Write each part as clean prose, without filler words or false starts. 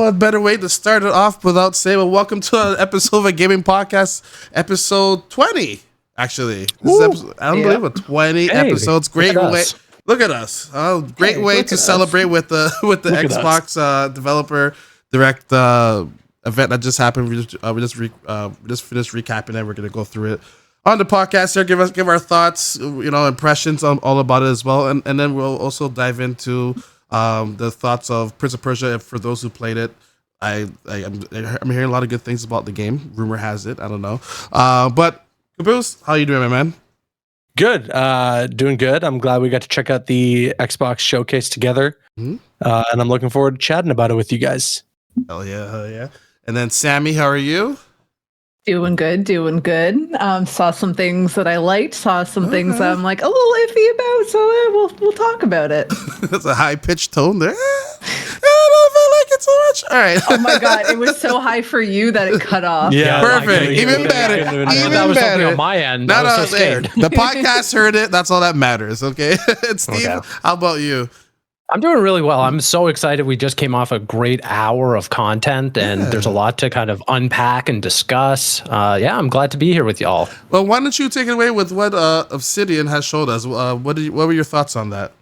What better way to start it off without saying, well, welcome to an episode of a gaming podcast, episode 20, actually. This is episode, I don't believe it, 20 episodes. Great way. Look at us. Great way to celebrate with the Xbox developer direct event that just happened. We just finished recapping it. We're going to go through it on the podcast here, give our thoughts, impressions on all about it as well. And then we'll also dive into the thoughts of Prince of Persia. For those who played it, I'm hearing a lot of good things about the game. Rumor has it, I don't know. But Caboose, how you doing, my man? Good, doing good. I'm glad we got to check out the Xbox showcase together, and I'm looking forward to chatting about it with you guys. Hell yeah! And then Sammy, how are you? Doing good. Saw some things that I liked. Saw some things that I'm like a little iffy about. So we'll talk about it. That's a high pitched tone there. I don't know if I like it so much. All right. Oh my god, it was so high for you that it cut off. Yeah, perfect. Even better. That was something on my end. I was so scared. The podcast heard it. That's all that matters. Okay. And Steve, how about you? I'm doing really well. I'm so excited. We just came off a great hour of content, and there's a lot to kind of unpack and discuss. I'm glad to be here with y'all. Well, why don't you take it away with what Obsidian has showed us? What were your thoughts on that?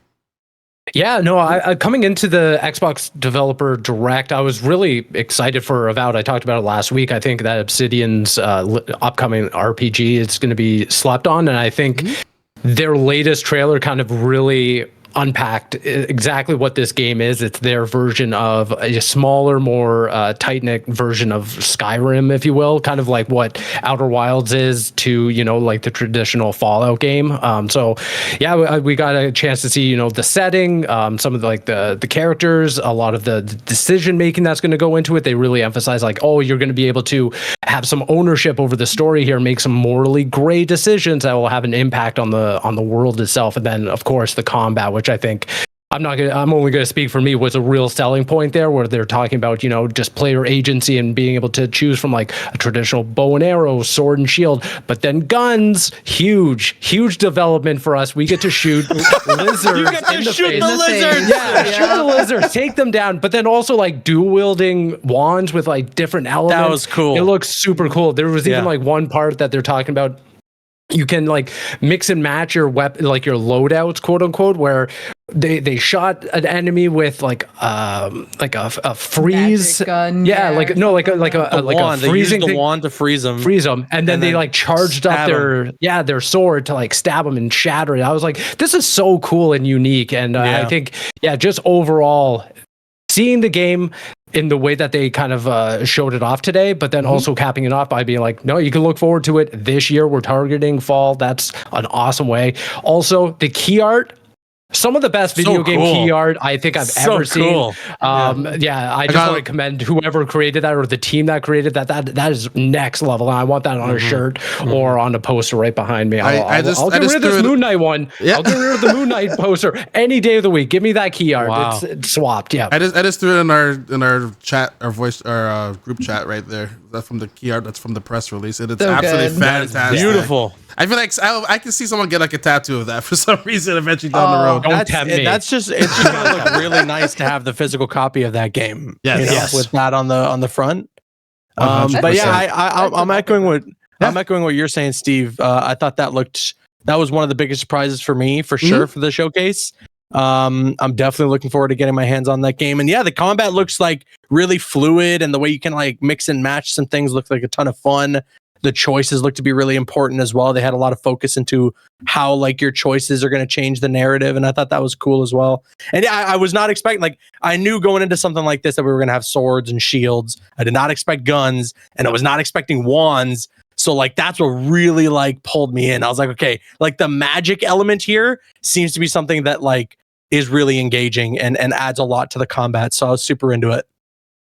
Yeah, no, I coming into the Xbox Developer Direct, I was really excited for Avowed. I talked about it last week. I think that Obsidian's upcoming RPG is going to be slept on, and I think their latest trailer kind of really unpacked exactly what this game is. It's their version of a smaller, more tight-knit version of Skyrim, if you will, kind of like what Outer Wilds is to, like the traditional Fallout game. We got a chance to see, the setting, some of the characters, a lot of the decision-making that's going to go into it. They really emphasize you're going to be able to have some ownership over the story here, make some morally gray decisions that will have an impact on the world itself. And then, of course, the combat, which I think I'm only going to speak for me, was a real selling point there, where they're talking about, just player agency and being able to choose from like a traditional bow and arrow, sword and shield, but then guns, huge development for us. We get to shoot lizards. You get to shoot the lizards. Shoot the lizards, take them down, but then also like dual wielding wands with like different elements. That was cool. It looks super cool. There was even like one part that they're talking about. You can like mix and match your weapon, like your loadouts, quote unquote, where they shot an enemy with like a freeze gun. Like a freezing the wand to freeze them, and then they like charged up their sword to like stab them and shatter it. I was like, this is so cool and unique, and I think just overall seeing the game in the way that they kind of showed it off today, but then also capping it off by being like, no, you can look forward to it this year. We're targeting fall. That's an awesome way. Also, the key art, some of the best video game key art I think I've ever seen. I just want to commend whoever created that, or the team that created that. That is next level. And I want that on a shirt or on a poster right behind me. I'll get rid of this Moon Knight one. Yeah. I'll get rid of the Moon Knight poster any day of the week. Give me that key art. Wow. It's swapped. Yeah. I just threw it in our chat, our group chat right there. That's from the key art. That's from the press release. And it's so absolutely fantastic. Beautiful. I feel like I can see someone get like a tattoo of that for some reason eventually down the road. Don't tempt me. It's just gonna look really nice to have the physical copy of that game. With that on the front. But yeah, I'm echoing what you're saying, Steve. I thought that was one of the biggest surprises for me, for sure, for the showcase. I'm definitely looking forward to getting my hands on that game. And yeah, the combat looks like really fluid, and the way you can like mix and match some things looks like a ton of fun. The choices look to be really important as well. They had a lot of focus into how like your choices are going to change the narrative, and I thought that was cool as well. And I was not expecting, I knew going into something like this that we were going to have swords and shields. I did not expect guns, and I was not expecting wands. So that's what really pulled me in. I was like, okay, the magic element here seems to be something that is really engaging and adds a lot to the combat. So I was super into it.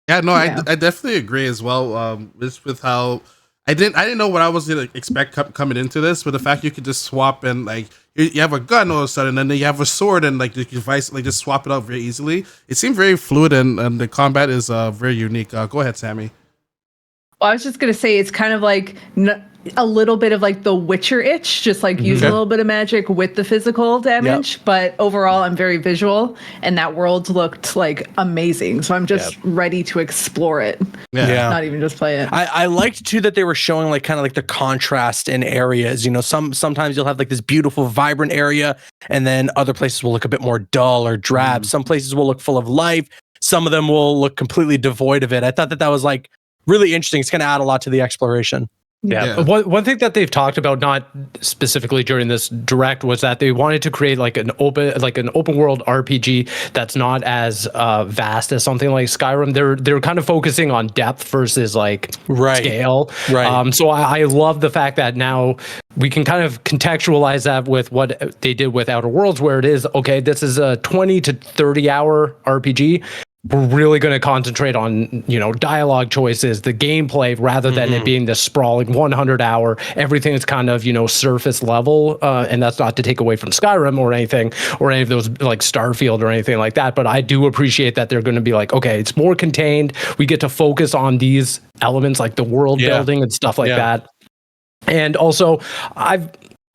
Yeah, no, I definitely agree as well. Just with how I didn't know what I was gonna expect coming into this, but the fact you could just swap and you have a gun all of a sudden, and then you have a sword, and you can just swap it out very easily. It seemed very fluid, and the combat is very unique. Go ahead, Sammy. Well, I was just gonna say it's kind of a little bit of like the Witcher itch, just like use a little bit of magic with the physical damage. But overall, I'm very visual, and that world looked like amazing. So I'm just ready to explore it. Not even just play it. I liked too that they were showing like kind of like the contrast in areas. You know, sometimes you'll have like this beautiful, vibrant area, and then other places will look a bit more dull or drab. Some places will look full of life. Some of them will look completely devoid of it. I thought that was like really interesting. It's going to add a lot to the exploration. Yeah. One thing that they've talked about, not specifically during this direct, was that they wanted to create like an open world RPG that's not as vast as something like Skyrim. They're kind of focusing on depth versus like scale. Right. So I love the fact that now we can kind of contextualize that with what they did with Outer Worlds, where it is, okay, this is a 20 to 30 hour RPG. We're really going to concentrate on, dialogue choices, the gameplay, rather than it being this sprawling 100-hour, everything is kind of, surface level. And that's not to take away from Skyrim or anything, or any of those like Starfield or anything like that. But I do appreciate that they're going to be like, okay, it's more contained. We get to focus on these elements like the world building and stuff like that. And also,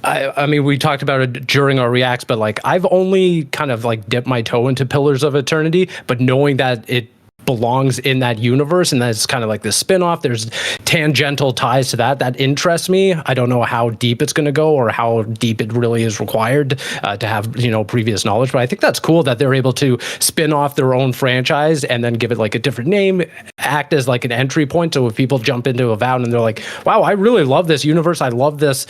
I mean, we talked about it during our reacts, but like I've only kind of like dipped my toe into Pillars of Eternity, but knowing that it belongs in that universe and that's kind of like the spin-off, there's tangential ties to that interests me. I don't know how deep it's going to go or how deep it really is required to have previous knowledge, but I think that's cool that they're able to spin off their own franchise and then give it like a different name, act as like an entry point. So if people jump into Avowed and they're like, wow, I really love this universe, I love this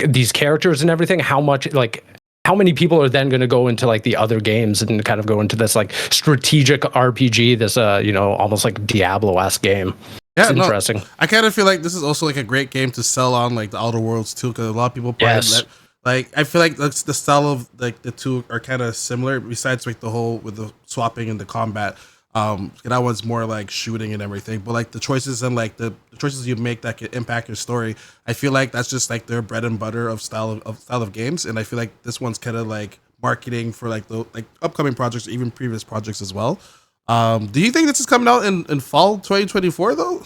these characters and everything, how many people are then going to go into like the other games and kind of go into this like strategic RPG, this almost like Diablo-esque game? It's interesting. I kind of feel like this is also like a great game to sell on like the Outer Worlds too, because a lot of people play it. Like I feel like that's the style of like the two are kind of similar. Besides like the whole with the swapping and the combat, that one's more like shooting and everything. But like the choices and like the choices you make that can impact your story, I feel like that's just like their bread and butter of style of games. And I feel like this one's kind of like marketing for like the like upcoming projects or even previous projects as well. Do you think this is coming out in fall 2024 though?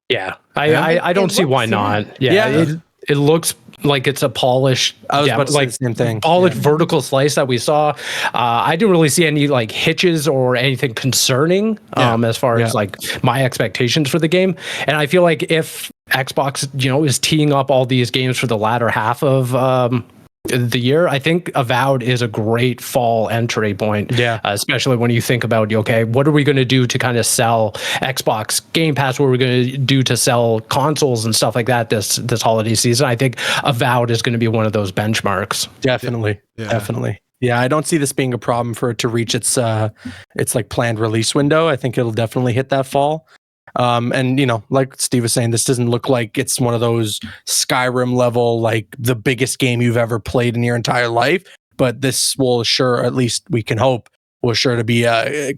Yeah, I don't see why not. Yeah. It looks like it's a polished, I was about to say the same thing. Polished vertical slice that we saw. I didn't really see any like hitches or anything concerning as far as like my expectations for the game. And I feel like if Xbox, is teeing up all these games for the latter half of the year, I think Avowed is a great fall entry point. Especially when you think about, okay, what are we going to do to kind of sell Xbox Game Pass? What are we going to do to sell consoles and stuff like that this holiday season? I think Avowed is going to be one of those benchmarks. Definitely. Yeah, I don't see this being a problem for it to reach its like planned release window. I think it'll definitely hit that fall. And like Steve was saying, this doesn't look like it's one of those Skyrim level, like the biggest game you've ever played in your entire life. But this will sure, at least we can hope, will sure to be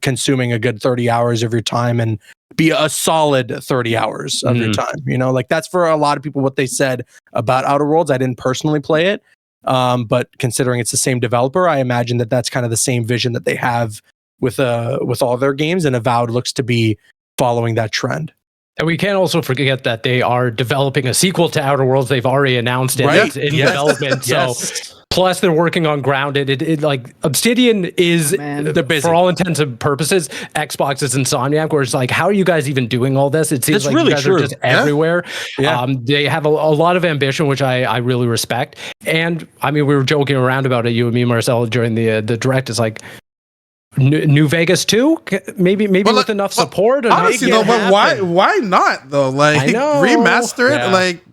consuming a good 30 hours of your time and be a solid 30 hours of your time. Like that's for a lot of people what they said about Outer Worlds. I didn't personally play it, but considering it's the same developer, I imagine that that's kind of the same vision that they have with all their games. And Avowed looks to be following that trend. And we can't also forget that they are developing a sequel to Outer Worlds. They've already announced it in development. So plus they're working on Grounded. It like Obsidian is for all intents and purposes, Xbox is Insomniac, where it's like, how are you guys even doing all this? It seems like really you guys are just everywhere. They have a lot of ambition, which I really respect. And I mean, we were joking around about it, you and me, Marcel, during the direct. It's like, New Vegas 2, maybe with enough support. Honestly, though, but why not though? Like remaster it, like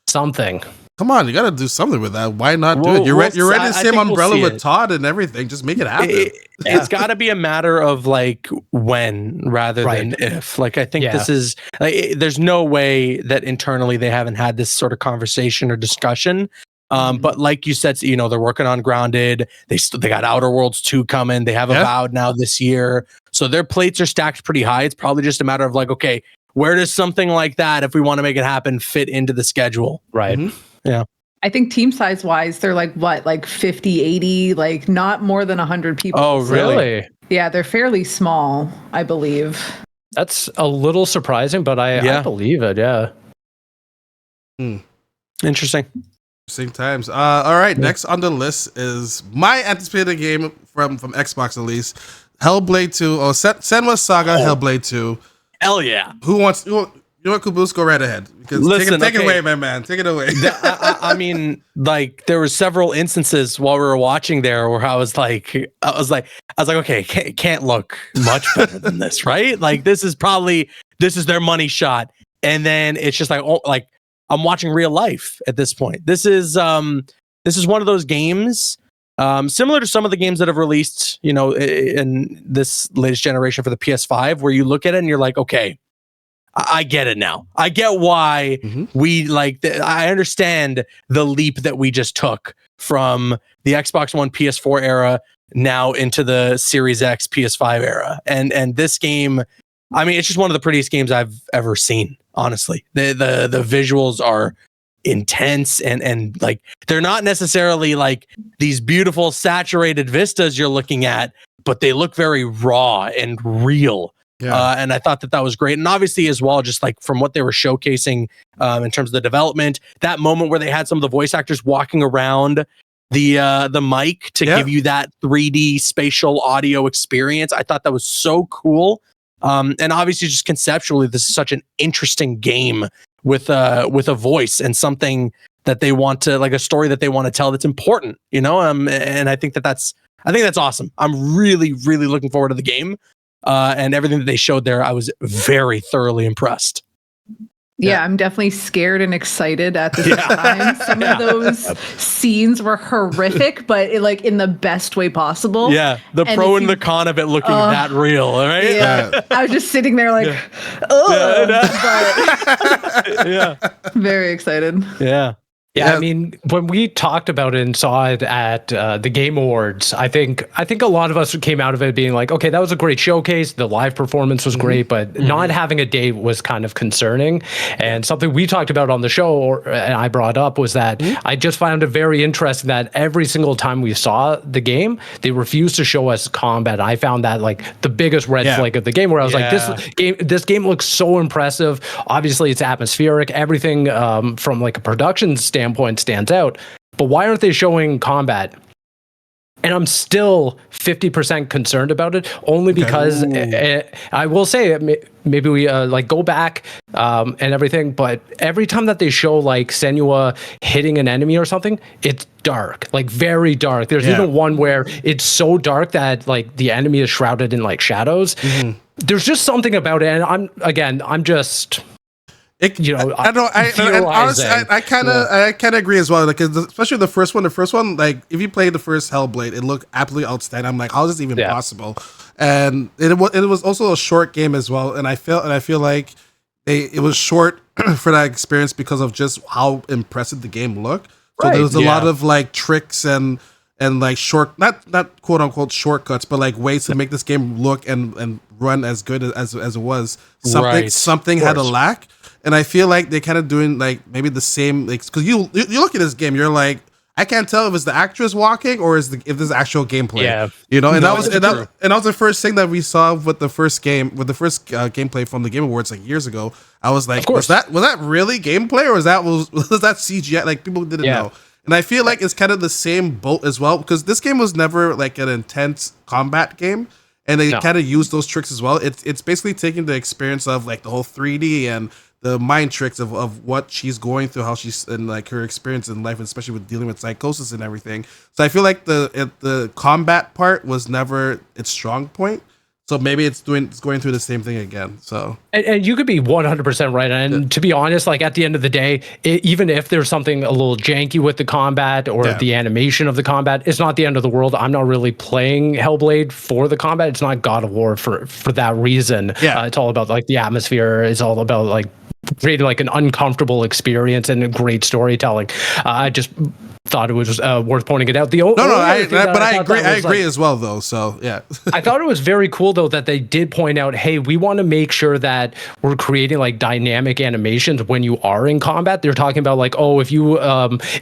something. Come on, you got to do something with that. Why not do it? You're ready to same umbrella with Todd and everything. Just make it happen. It's got to be a matter of like when rather than if. Like I think this is like there's no way that internally they haven't had this sort of conversation or discussion. But like you said, they're working on Grounded. They got Outer Worlds 2 coming. They have Avowed now this year. So their plates are stacked pretty high. It's probably just a matter of like, okay, where does something like that, if we want to make it happen, fit into the schedule? Right. Yeah. I think team size wise, they're like what, like 50, 80, like not more than 100 people. Oh, really? So, yeah, they're fairly small, I believe. That's a little surprising, but I believe it. Yeah. Interesting. Same times. All right. Next on the list is my anticipated game from Xbox, at least. Hellblade 2. Oh, Senua Saga, Hellblade 2. Hell yeah. Who wants? You know what, Caboose? Go right ahead. Because Listen, take it away, my man. Take it away. I mean, like there were several instances while we were watching there where I was like, okay, can't look much better than this, right? Like this is their money shot, and then it's just like, oh, like I'm watching real life at this point. This is one of those games. Similar to some of the games that have released, in this latest generation for the PS5, where you look at it and you're like, okay, I get it now. I get why we I understand the leap that we just took from the Xbox One, PS4 era now into the Series X, PS5 era. And this game, I mean, it's just one of the prettiest games I've ever seen, honestly. The visuals are intense and like they're not necessarily like these beautiful saturated vistas you're looking at, but they look very raw and real. Yeah. And I thought that was great. And obviously as well, just like from what they were showcasing in terms of the development, that moment where they had some of the voice actors walking around the mic to give you that 3D spatial audio experience. I thought that was so cool. And obviously just conceptually, this is such an interesting game with a voice and something that they want to, like a story that they want to tell that's important, and I think that's awesome. I'm really, really looking forward to the game. And everything that they showed there, I was very thoroughly impressed. Yeah, I'm definitely scared and excited at the same time. Some of those scenes were horrific, but in the best way possible. Yeah, the pro and the con of it looking that real, right? Yeah. I was just sitting there like, but very excited. Yeah. Yeah, I mean, when we talked about it and saw it at the Game Awards, I think a lot of us came out of it being like, okay, that was a great showcase. The live performance was great, but not having a date was kind of concerning. And something we talked about on the show, and I brought up, was that I just found it very interesting that every single time we saw the game, they refused to show us combat. I found that like the biggest red flag of the game, where I was like, this game looks so impressive. Obviously, it's atmospheric. Everything from like a production standpoint stands out, but why aren't they showing combat? And I'm still 50% concerned about it, only because I will say maybe we go back and everything, but every time that they show like Senua hitting an enemy or something, it's dark, like very dark. There's even one where it's so dark that like the enemy is shrouded in like shadows. There's just something about it, and I'm just. I kind of agree as well. Like, especially the first one. The first one, like, if you played the first Hellblade, it looked absolutely outstanding. I'm like, how is this even possible? And it was also a short game as well. And I feel like it was short for that experience because of just how impressive the game looked. So there was a lot of like tricks and like not quote unquote shortcuts, but like ways to make this game look and run as good as it was. Something had a lack. And I feel like they're kind of doing like maybe the same, like, because you look at this game, you're like, I can't tell if it's the actress walking or if there's actual gameplay. Yeah, that was the first thing that we saw with the first gameplay from the Game Awards like years ago. I was like, was that really gameplay, or was that CGI? Like, people didn't know. And I feel like it's kind of the same boat as well, because this game was never like an intense combat game. And they kind of use those tricks as well. It's basically taking the experience of like the whole 3D and the mind tricks of what she's going through, how she's and like her experience in life, especially with dealing with psychosis and everything. So I feel like the combat part was never its strong point. So maybe it's going through the same thing again. So and you could be 100% right. And to be honest, like at the end of the day, even if there's something a little janky with the combat or the animation of the combat, it's not the end of the world. I'm not really playing Hellblade for the combat. It's not God of War for that reason. It's all about like the atmosphere. It's all about like creating like an uncomfortable experience and great storytelling. I just thought it was worth pointing it out. I agree as well, though. So yeah, I thought it was very cool though that they did point out, hey, we want to make sure that we're creating like dynamic animations when you are in combat. They're talking about like, oh, if you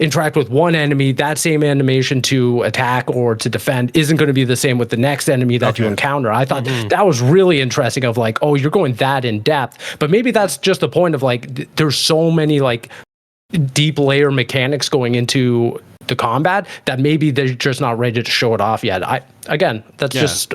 interact with one enemy, that same animation to attack or to defend isn't going to be the same with the next enemy that you encounter. I thought that was really interesting. Of like, oh, you're going that in depth, but maybe that's just the point of like, there's so many like deep layer mechanics going into the combat that maybe they're just not ready to show it off yet. That's just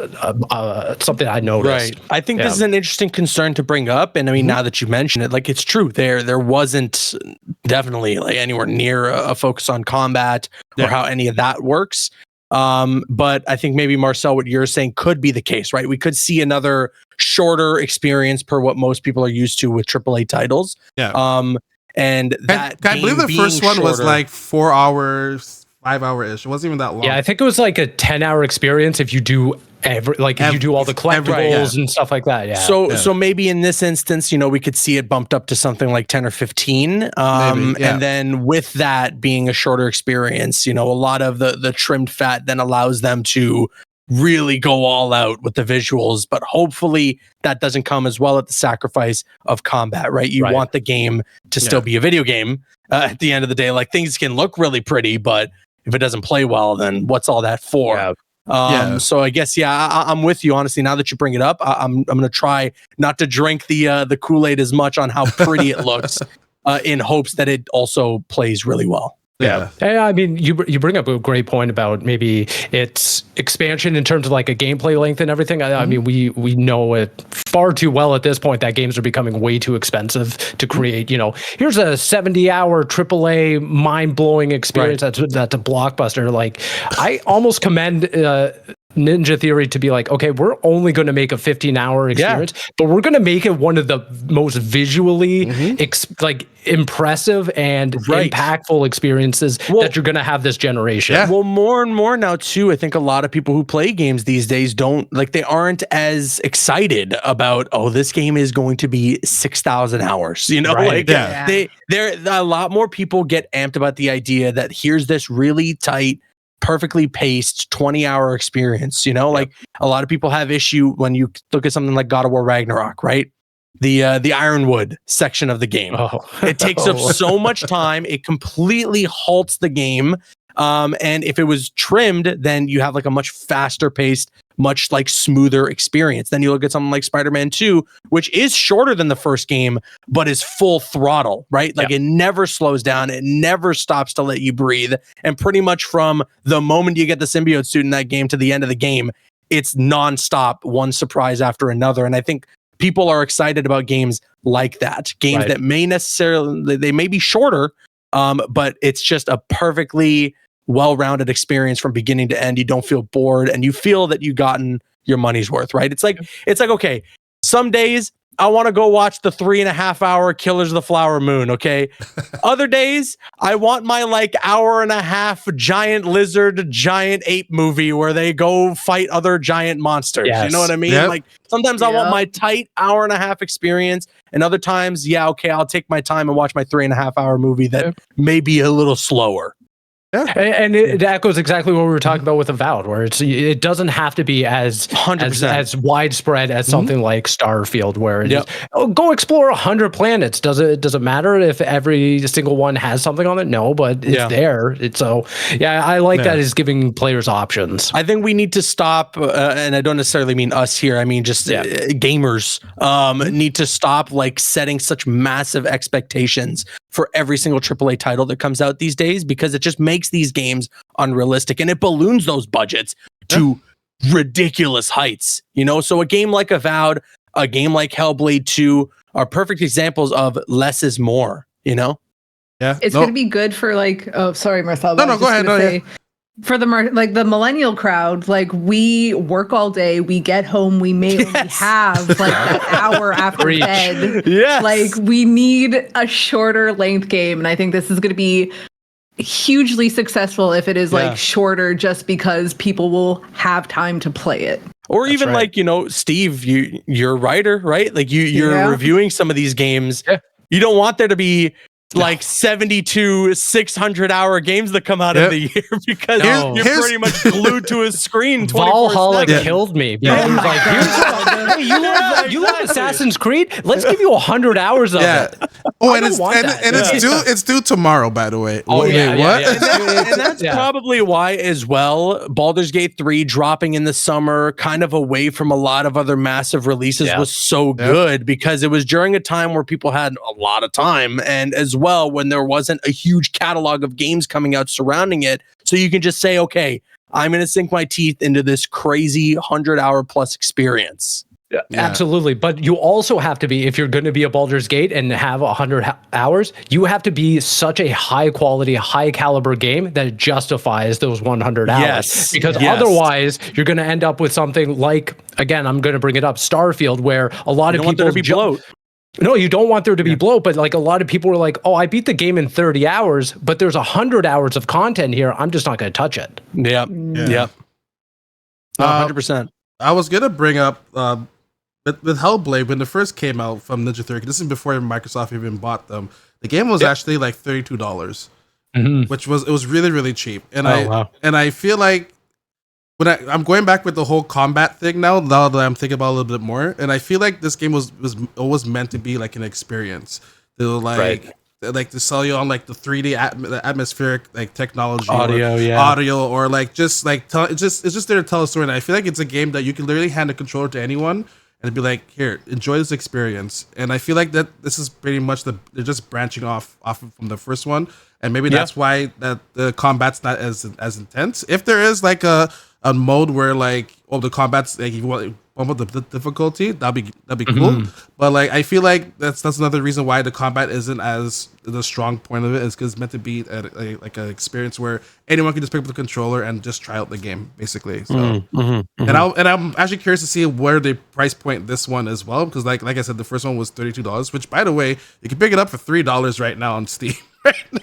something I noticed. Right. I think this is an interesting concern to bring up, and I mean, now that you mention it, like, it's true. There wasn't definitely like anywhere near a focus on combat or how any of that works. But I think maybe, Marcel, what you're saying could be the case, right? We could see another shorter experience per what most people are used to with AAA titles. Yeah. And that I believe the first one was like 4 hours, 5 hour-ish. It wasn't even that long. Yeah, I think it was like a 10-hour experience if you do if you do all the collectibles and stuff like that. Yeah. So maybe in this instance, we could see it bumped up to something like 10 or 15. And then with that being a shorter experience, a lot of the trimmed fat then allows them to really go all out with the visuals, but hopefully that doesn't come as well at the sacrifice of combat, right? You want the game to still be a video game at the end of the day. Like, things can look really pretty, but if it doesn't play well, then what's all that for? So I guess, I'm with you. Honestly, now that you bring it up, I'm going to try not to drink the Kool-Aid as much on how pretty it looks in hopes that it also plays really well. Yeah. I mean, you bring up a great point about maybe its expansion in terms of like a gameplay length and everything. I mean, we know it far too well at this point that games are becoming way too expensive to create. Here's a 70-hour AAA mind-blowing experience that's a blockbuster. Like, I almost commend Ninja Theory to be like, okay, we're only going to make a 15-hour experience, but we're going to make it one of the most visually impressive and impactful experiences that you're going to have this generation. Well, more and more now too, I think a lot of people who play games these days they aren't as excited about, this game is going to be 6,000 hours, a lot more people get amped about the idea that here's this really tight, perfectly paced 20-hour experience. Like, a lot of people have issue when you look at something like God of War Ragnarok, right? The Ironwood section of the game. It takes up so much time. It completely halts the game. And if it was trimmed, then you have like a much faster paced, much like smoother experience. Then you look at something like Spider-Man 2, which is shorter than the first game, but is full throttle, right? Like, it never slows down. It never stops to let you breathe. And pretty much from the moment you get the symbiote suit in that game to the end of the game, it's nonstop, one surprise after another. And I think people are excited about games like that. Games that may be shorter, but it's just a perfectly well-rounded experience from beginning to end. You don't feel bored, and you feel that you've gotten your money's worth, right? It's like, okay, some days I want to go watch the 3.5-hour Killers of the Flower Moon, okay? Other days, I want my like hour-and-a-half giant lizard, giant ape movie where they go fight other giant monsters. You know what I mean? Like, sometimes I want my tight hour-and-a-half experience, and other times, I'll take my time and watch my 3.5-hour movie that may be a little slower. And it echoes exactly what we were talking about with Avowed, where it doesn't have to be as widespread as something like Starfield, where it is, go explore 100 planets. Does it matter if every single one has something on it? No, but it's there. I like that it's giving players options. I think we need to stop, and I don't necessarily mean us here. I mean just gamers need to stop like setting such massive expectations for every single AAA title that comes out these days, because it just makes these games unrealistic, and it balloons those budgets to ridiculous heights. So a game like Avowed, a game like Hellblade 2 are perfect examples of less is more. It's going to be good for like, sorry, Marcel. No, go ahead. For the the millennial crowd, like, we work all day, we get home, we may only have like an hour after bed. Like, we need a shorter length game, and I think this is going to be hugely successful if it is like shorter, just because people will have time to play it. Or even like, Steve, you're a writer, right? Like, you're reviewing some of these games. You don't want there to be like 72 600-hour games that come out of the year, because you're pretty much glued to a screen. Valhalla killed me. He's like, you love Assassin's Creed? Let's give you 100 hours of it. Oh, and it's due tomorrow, by the way. Oh, what? And that's probably why as well, Baldur's Gate 3 dropping in the summer, kind of away from a lot of other massive releases was so good because it was during a time where people had a lot of time, and as well when there wasn't a huge catalog of games coming out surrounding it. So you can just say, okay, I'm going to sink my teeth into this crazy 100-hour plus experience. Yeah. Absolutely. But you also have to be, if you're going to be a Baldur's Gate and have 100 hours, you have to be such a high quality, high caliber game that it justifies those 100 hours. Because otherwise you're going to end up with something like, again, I'm going to bring it up, Starfield, where a lot of people bloat. No, you don't want there to be bloat, but like a lot of people were like, oh, I beat the game in 30 hours, but there's 100 hours of content here. I'm just not going to touch it. Yep. 100%. I was going to bring up, with Hellblade, when it first came out from Ninja Theory, this is before Microsoft even bought them, the game was actually like $32, which was really, really cheap. And I feel like when I'm going back with the whole combat thing now that I'm thinking about it a little bit more, and I feel like this game was always meant to be like an experience. They were like to sell you on like the 3D atmospheric like technology, audio, or like just like it's just there to tell a story. And I feel like it's a game that you can literally hand a controller to anyone and be like, here, enjoy this experience. And I feel like that this is pretty much they're just branching off from the first one, and maybe that's why that the combat's not as intense. If there is like a mode where like the combat's like you want the difficulty, that'd be cool. But like I feel like that's another reason why the combat isn't as the strong point of it, is because it's meant to be like an experience where anyone can just pick up the controller and just try out the game, basically. So and I'm actually curious to see where they price point this one as well, because like I said, the first one was $32, which by the way you can pick it up for $3 right now on Steam.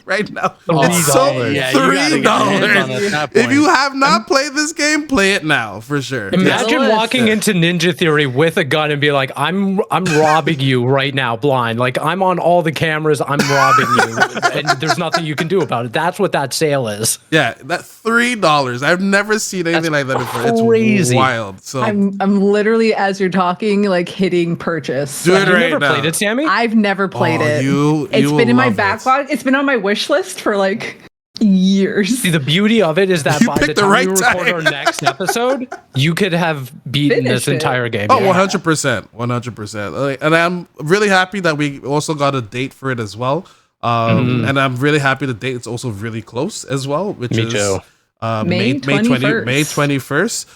Right now, it's so $3. If you have not played this game, play it now for sure. Imagine walking into Ninja Theory with a gun and be like, "I'm robbing you right now, blind. Like I'm on all the cameras. I'm robbing you, and there's nothing you can do about it." That's what that sale is. Yeah, that $3. I've never seen anything like that before. Crazy. It's wild. So I'm literally, as you're talking, like hitting purchase. Do it right never now. Played it, Sammy? I've never played it. It's been in my backlog. It's been on my wish list for like years. See, the beauty of it is that by the time we record our next episode, you could have beaten this entire game. Oh, 100%. And I'm really happy that we also got a date for it as well. And I'm really happy the date is also really close as well, which is May 21st.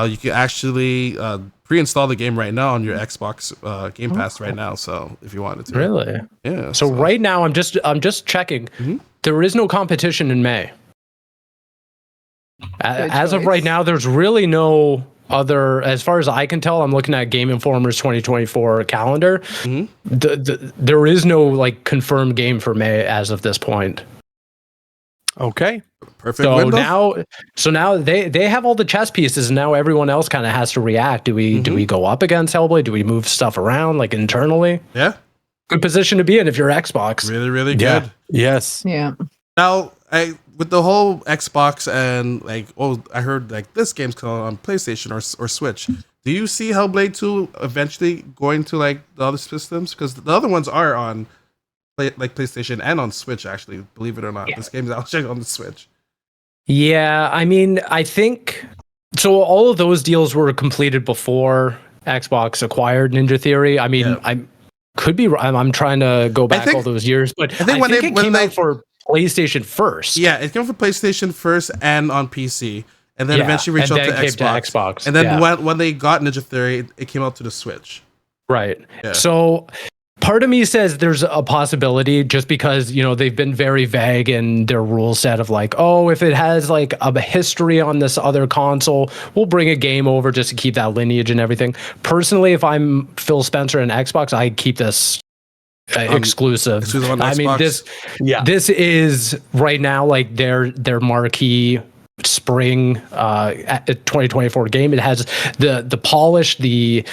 You can actually pre-install the game right now on your Xbox Game Pass right now. So if you wanted to, really, yeah. So right now, I'm just checking. There is no competition in May. As of right now, there's really no other. As far as I can tell, I'm looking at Game Informer's 2024 calendar. There is no like confirmed game for May as of this point. Okay. Perfect. So now they have all the chess pieces, and now everyone else kind of has to react. Do we go up against Hellblade? Do we move stuff around like internally? Yeah. Good position to be in if you're Xbox. Really, really good. Yes. Yeah. Now, with the whole Xbox and like, I heard like this game's coming on PlayStation or Switch. Do you see Hellblade 2 eventually going to like the other systems? Because the other ones are on like PlayStation and on Switch, actually, believe it or not. This game's actually on the Switch. Yeah, I mean, I think so. All of those deals were completed before Xbox acquired Ninja Theory. I mean, I'm trying to go back all those years, but I think it came out for PlayStation first. Yeah, it came for PlayStation first and on PC, and then eventually reached out to Xbox. And then when they got Ninja Theory, it came out to the Switch. Right. Yeah. So part of me says there's a possibility, just because, they've been very vague in their rule set of like, if it has like a history on this other console, we'll bring a game over just to keep that lineage and everything. Personally, if I'm Phil Spencer and Xbox, I keep this exclusive. I mean, this is right now like their marquee spring 2024 game. It has the polish, the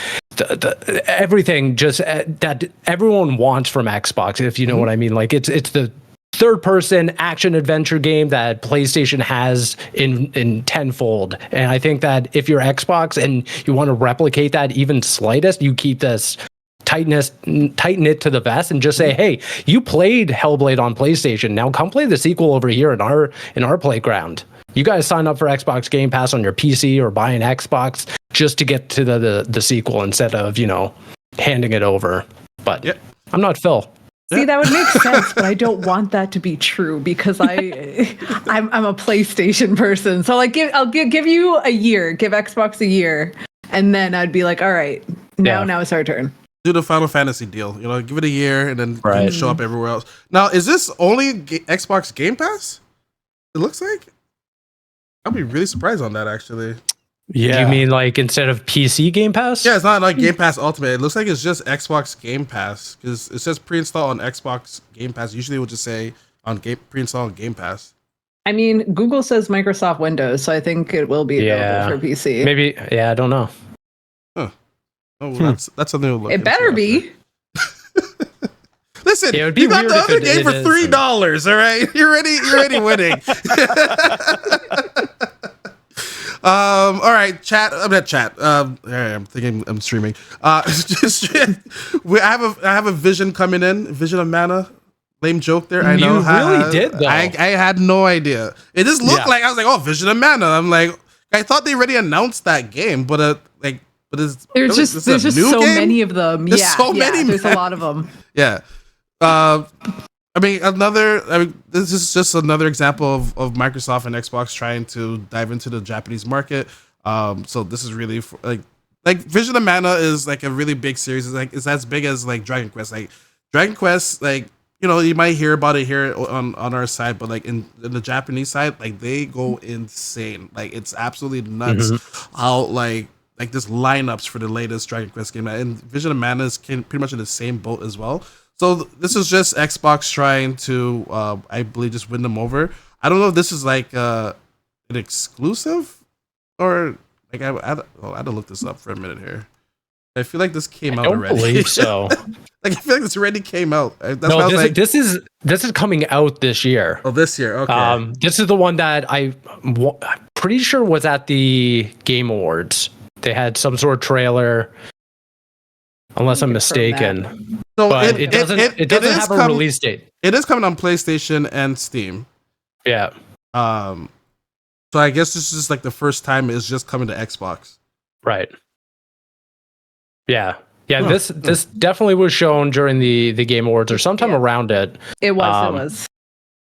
everything just that everyone wants from Xbox, if you know what I mean. Like it's the third person action adventure game that PlayStation has in tenfold. And I think that if you're Xbox and you want to replicate that even slightest, you keep this tighten it to the vest and just say, hey, you played Hellblade on PlayStation. Now come play the sequel over here in our playground. You guys sign up for Xbox Game Pass on your PC or buy an Xbox just to get to the sequel instead of, handing it over. But I'm not Phil. See, that would make sense, but I don't want that to be true because I'm a PlayStation person. So like, I'll give you a year, give Xbox a year, and then I'd be like, all right, now it's our turn. Do the Final Fantasy deal, give it a year and then show up everywhere else. Now, is this only Xbox Game Pass? It looks like. I'd be really surprised on that, actually. Yeah. You mean like instead of PC Game Pass? Yeah, it's not like Game Pass Ultimate. It looks like it's just Xbox Game Pass because it says pre-install on Xbox Game Pass. Usually it would just say pre-install on Game Pass. I mean, Google says Microsoft Windows, so I think it will be available for PC. Maybe, I don't know. Huh. Oh, well, that's something to look It better be. Listen, you got the other game for $3. All right, you're already winning. All right, chat. I'm not chat. I'm thinking I'm streaming. I have a vision coming in. Vision of Mana. Lame joke there. I know. You really did though. I had no idea. It just looked like I was like, oh, Vision of Mana. I'm like, I thought they already announced that game, but there's just so many of them. There's so many. There's a lot of them. Yeah. This is just another example of Microsoft and Xbox trying to dive into the Japanese market. So this is really like Vision of Mana is like a really big series. It's as big as like Dragon Quest. Like Dragon Quest, like you might hear about it here on our side, but like in the Japanese side, like they go insane. Like it's absolutely nuts how like this lineups for the latest Dragon Quest game, and Vision of Mana is pretty much in the same boat as well. So this is just Xbox trying to, I believe, just win them over. I don't know if this is like an exclusive or like I had to look this up for a minute here. I feel like this came out already. I don't believe so. Like I feel like this already came out. This is coming out this year. Oh, this year. Okay. This is the one that I'm pretty sure was at the Game Awards. They had some sort of trailer. Unless I'm mistaken. So but it doesn't have a release date. It is coming on PlayStation and Steam. Yeah. So I guess this is like the first time it's just coming to Xbox. Right. Yeah. Yeah, this definitely was shown during the Game Awards or sometime around it. It was.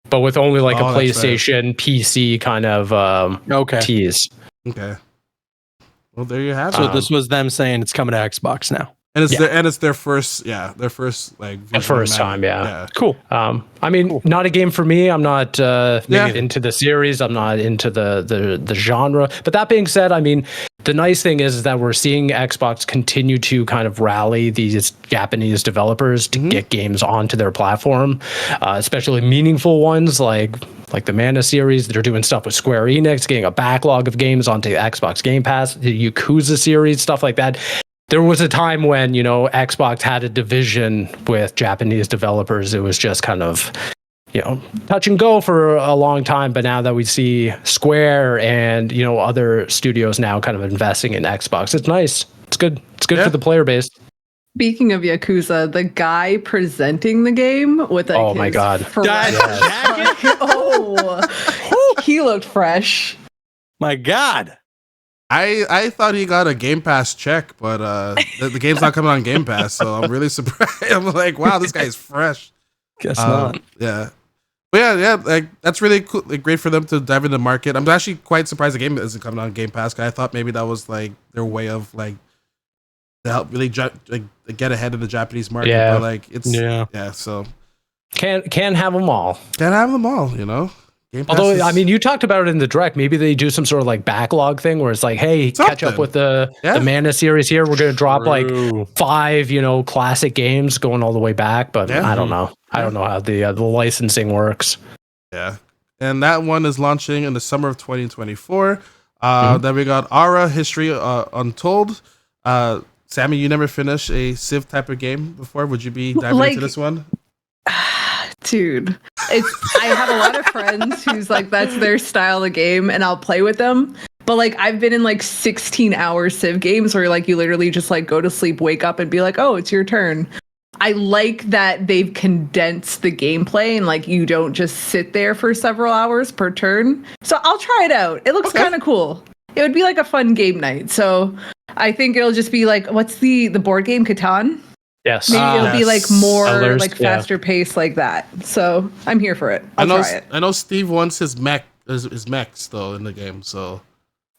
But with only like a PlayStation, PC kind of tease. Okay. Well, there you have it. So this was them saying it's coming to Xbox now. And it's their first like first time, yeah. Cool. Not a game for me. I'm not into the series. I'm not into the genre. But that being said, the nice thing is that we're seeing Xbox continue to kind of rally these Japanese developers to get games onto their platform, especially meaningful ones like the Mana series. They're doing stuff with Square Enix, getting a backlog of games onto Xbox Game Pass, the Yakuza series, stuff like that. There was a time when, Xbox had a division with Japanese developers. It was just kind of, touch and go for a long time. But now that we see Square and, other studios now kind of investing in Xbox, it's nice. It's good. It's good for the player base. Speaking of Yakuza, the guy presenting the game with oh my god, he looked fresh. My god. I thought he got a Game Pass check, but the game's not coming on Game Pass, so I'm really surprised. I'm like, wow, this guy's fresh. Guess not. Yeah. But yeah, like that's really cool. Like, great for them to dive into the market. I'm actually quite surprised the game isn't coming on Game Pass. I thought maybe that was like their way of like to help really get ahead of the Japanese market. Yeah. But like it's so can't have them all. Can't have them all, Although, you talked about it in the direct. Maybe they do some sort of like backlog thing where it's like, hey, catch up with the Mana series here. We're going to drop like 5, classic games going all the way back. But I don't know. I don't know how the licensing works. Yeah. And that one is launching in the summer of 2024. Then we got Aura History Untold. Sammy, you never finished a Civ type of game before. Would you be diving into this one? Dude, I have a lot of friends who's like, that's their style of game and I'll play with them. But like I've been in like 16-hour Civ games where like you literally just like go to sleep, wake up, and be like, oh, it's your turn. I like that they've condensed the gameplay and like you don't just sit there for several hours per turn. So I'll try it out. It looks kind of cool. It would be like a fun game night. So I think it'll just be like, what's the board game, Catan? Yes. Maybe it'll be like more Elders, like faster pace like that. So I'm here for it. I'll try it. I know Steve wants his mechs though in the game. So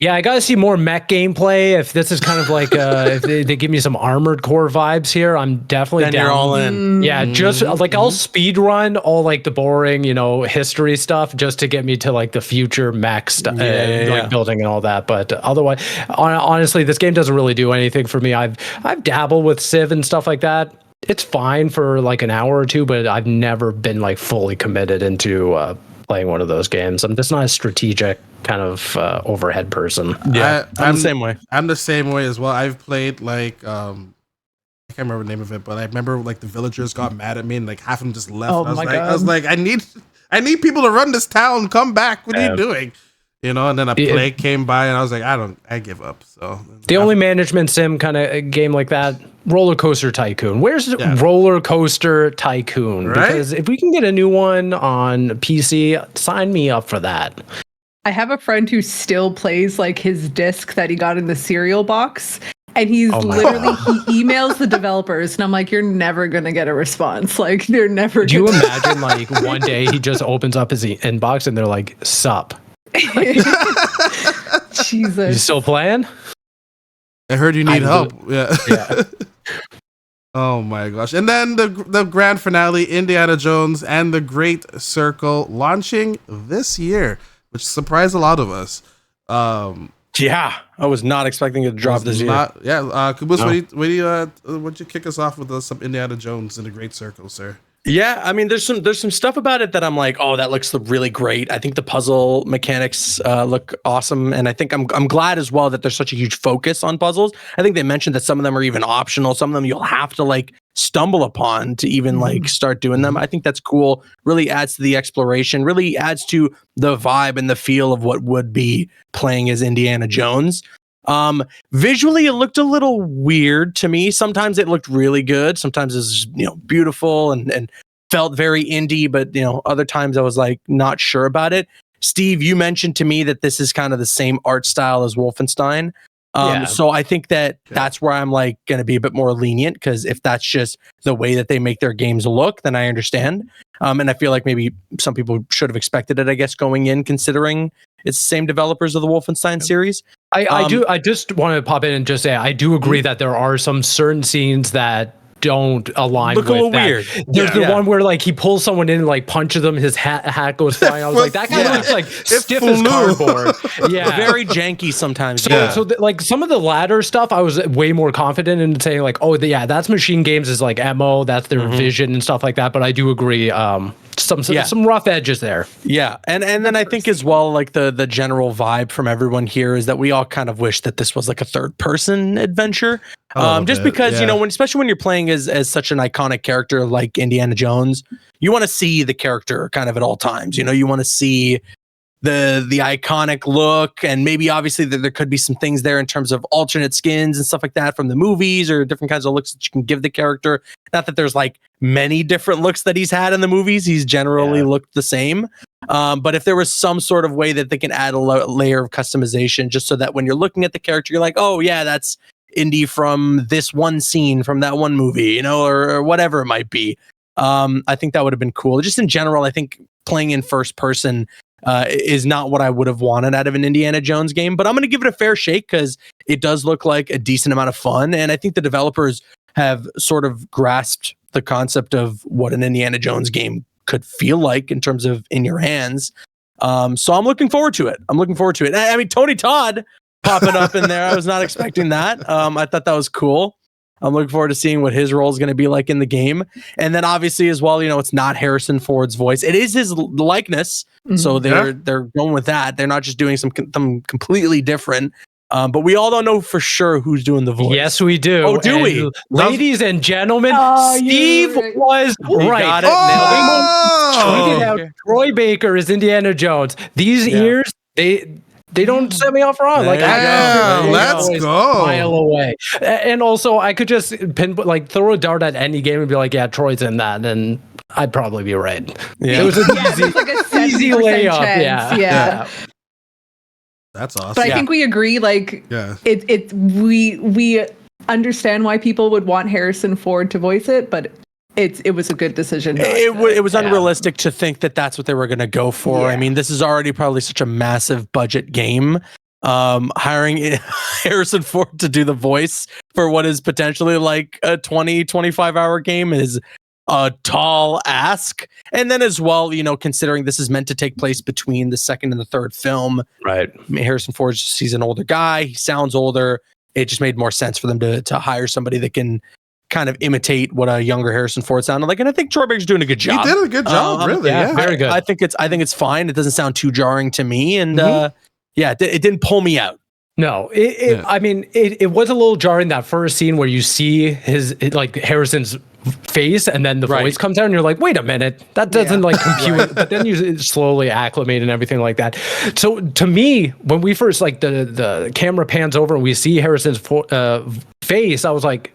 yeah, I gotta see more mech gameplay. If this is kind of like if they give me some Armored Core vibes here, I'm definitely down. You're all in. Yeah, just like I'll speed run all like the boring, history stuff just to get me to like the future mech stuff, like building and all that. But otherwise, honestly, this game doesn't really do anything for me. I've dabbled with Civ and stuff like that. It's fine for like an hour or two, but I've never been like fully committed into playing one of those games. I'm just not a strategic kind of overhead person. Yeah, I'm the same way. I'm the same way as well. I've played like I can't remember the name of it, but I remember like the villagers got mad at me and like half of them just left. Oh, I was like, I need people to run this town. Come back. What are you doing? And then a plague came by and I was like, I give up. So the only management sim kind of game like that, Roller Coaster Tycoon. Where's Roller Coaster Tycoon? Right? Because if we can get a new one on PC, sign me up for that. I have a friend who still plays like his disc that he got in the cereal box. And he emails the developers, and I'm like, you're never gonna get a response. Like, they're never. Do you imagine like one day he just opens up his inbox and they're like, "Sup." Jesus. You still playing? I heard you need help. Yeah. Oh my gosh. And then the grand finale, Indiana Jones and the Great Circle, launching this year, which surprised a lot of us. Yeah, I was not expecting it to drop this year. Caboose, what'd you kick us off with some Indiana Jones and the Great Circle, sir? Yeah, I mean, there's some stuff about it that I'm like, oh, that looks really great. I think the puzzle mechanics look awesome, and I think I'm glad as well that there's such a huge focus on puzzles. I think they mentioned that some of them are even optional. Some of them you'll have to like stumble upon to even like start doing them. I think that's cool. Really adds to the exploration. Really adds to the vibe and the feel of what would be playing as Indiana Jones. Visually it looked a little weird to me. Sometimes it looked really good. Sometimes it's beautiful and felt very indie, but other times I was like not sure about it. Steve, you mentioned to me that this is kind of the same art style as Wolfenstein. So I think that's where I'm like going to be a bit more lenient, because if that's just the way that they make their games look, then I understand. And I feel like maybe some people should have expected it, I guess, going in, considering it's the same developers of the Wolfenstein series. I just want to pop in and just say, I do agree that there are some certain scenes that don't align with that. Look a little weird. There's the one where like he pulls someone in and like punches them, his hat goes flying. I was like, that guy looks like stiff as cardboard. Yeah, very janky sometimes. So like some of the latter stuff, I was way more confident in saying like, oh that's Machine Games is like MO, that's their vision and stuff like that. But I do agree, some rough edges there. Yeah, and then I think as well, like the general vibe from everyone here is that we all kind of wish that this was like a third person adventure. Because especially when you're playing as such an iconic character like Indiana Jones, you want to see the character kind of at all times. You want to see the iconic look, and maybe obviously there could be some things there in terms of alternate skins and stuff like that from the movies, or different kinds of looks that you can give the character. Not that there's like many different looks that he's had in the movies. He's generally looked the same. But if there was some sort of way that they can add a layer of customization, just so that when you're looking at the character, you're like, oh yeah, that's Indy from this one scene from that one movie, or whatever it might be. I think that would have been cool. Just in general, I think playing in first person is not what I would have wanted out of an Indiana Jones game, but I'm going to give it a fair shake because it does look like a decent amount of fun. And I think the developers have sort of grasped the concept of what an Indiana Jones game could feel like in terms of in your hands. So I'm looking forward to it. I mean, Tony Todd popping up in there. I was not expecting that. I thought that was cool. I'm looking forward to seeing what his role is going to be like in the game. And then obviously as well, it's not Harrison Ford's voice. It is his likeness. So they're going with that. They're not just doing something completely different. But we all don't know for sure who's doing the voice. Yes, we do. Oh, do we? Ladies and gentlemen, Steve was right. Got it. Tweeted out Troy Baker is Indiana Jones. These ears, They don't set me off wrong. Like, let's go. Mile away. And also, I could just throw a dart at any game and be like, yeah, Troy's in that, and I'd probably be right. Yeah. It was an easy layup. Chance. Yeah. That's awesome. But I think we agree. Like, we understand why people would want Harrison Ford to voice it, but it was a good decision. It was unrealistic to think that that's what they were going to go for. Yeah. I mean, this is already probably such a massive budget game. Hiring Harrison Ford to do the voice for what is potentially like a 20-25 hour game is a tall ask. And then as well, you know, considering this is meant to take place between the second and the third film, right? I mean, Harrison Ford, he's an older guy. He sounds older. It just made more sense for them to hire somebody that can kind of imitate what a younger Harrison Ford sounded like. And I think Troy Baker's doing a good job. He did a good job, really. Yeah, very good. I think it's fine. It doesn't sound too jarring to me. And it didn't pull me out. No, I mean, it was a little jarring, that first scene where you see Harrison's face and then the voice comes out and you're like, wait a minute, that doesn't compute. But then you slowly acclimate and everything like that. So to me, when we first the camera pans over and we see Harrison's face, I was like,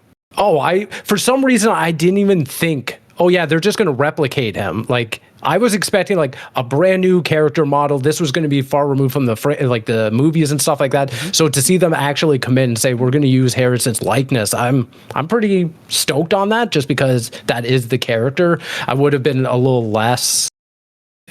for some reason I didn't even think, they're just going to replicate him. Like, I was expecting like a brand new character model. This was going to be far removed from the movies and stuff like that. So to see them actually come in and say, we're going to use Harrison's likeness, I'm pretty stoked on that, just because that is the character. I would have been a little less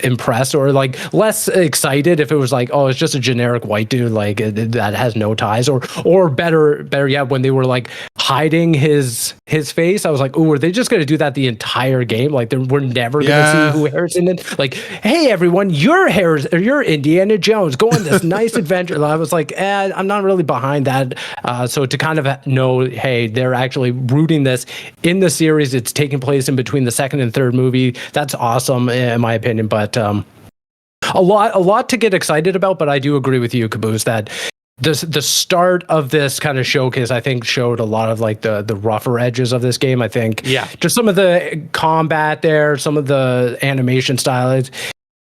impressed or less excited if it was like, it's just a generic white dude that has no ties, or better yet, when they were like hiding his face, I was like, are they just going to do that the entire game? Like, we're never going to see who Harrison is. Like, hey everyone, you're Indiana Jones, go on this nice adventure. I was like, I'm not really behind that. So to kind of know, hey, they're actually rooting this in the series. It's taking place in between the second and third movie. That's awesome in my opinion. But a lot to get excited about. But I do agree with you, Caboose, that the start of this kind of showcase, I think, showed a lot of the rougher edges of this game. I think, just some of the combat there, some of the animation style is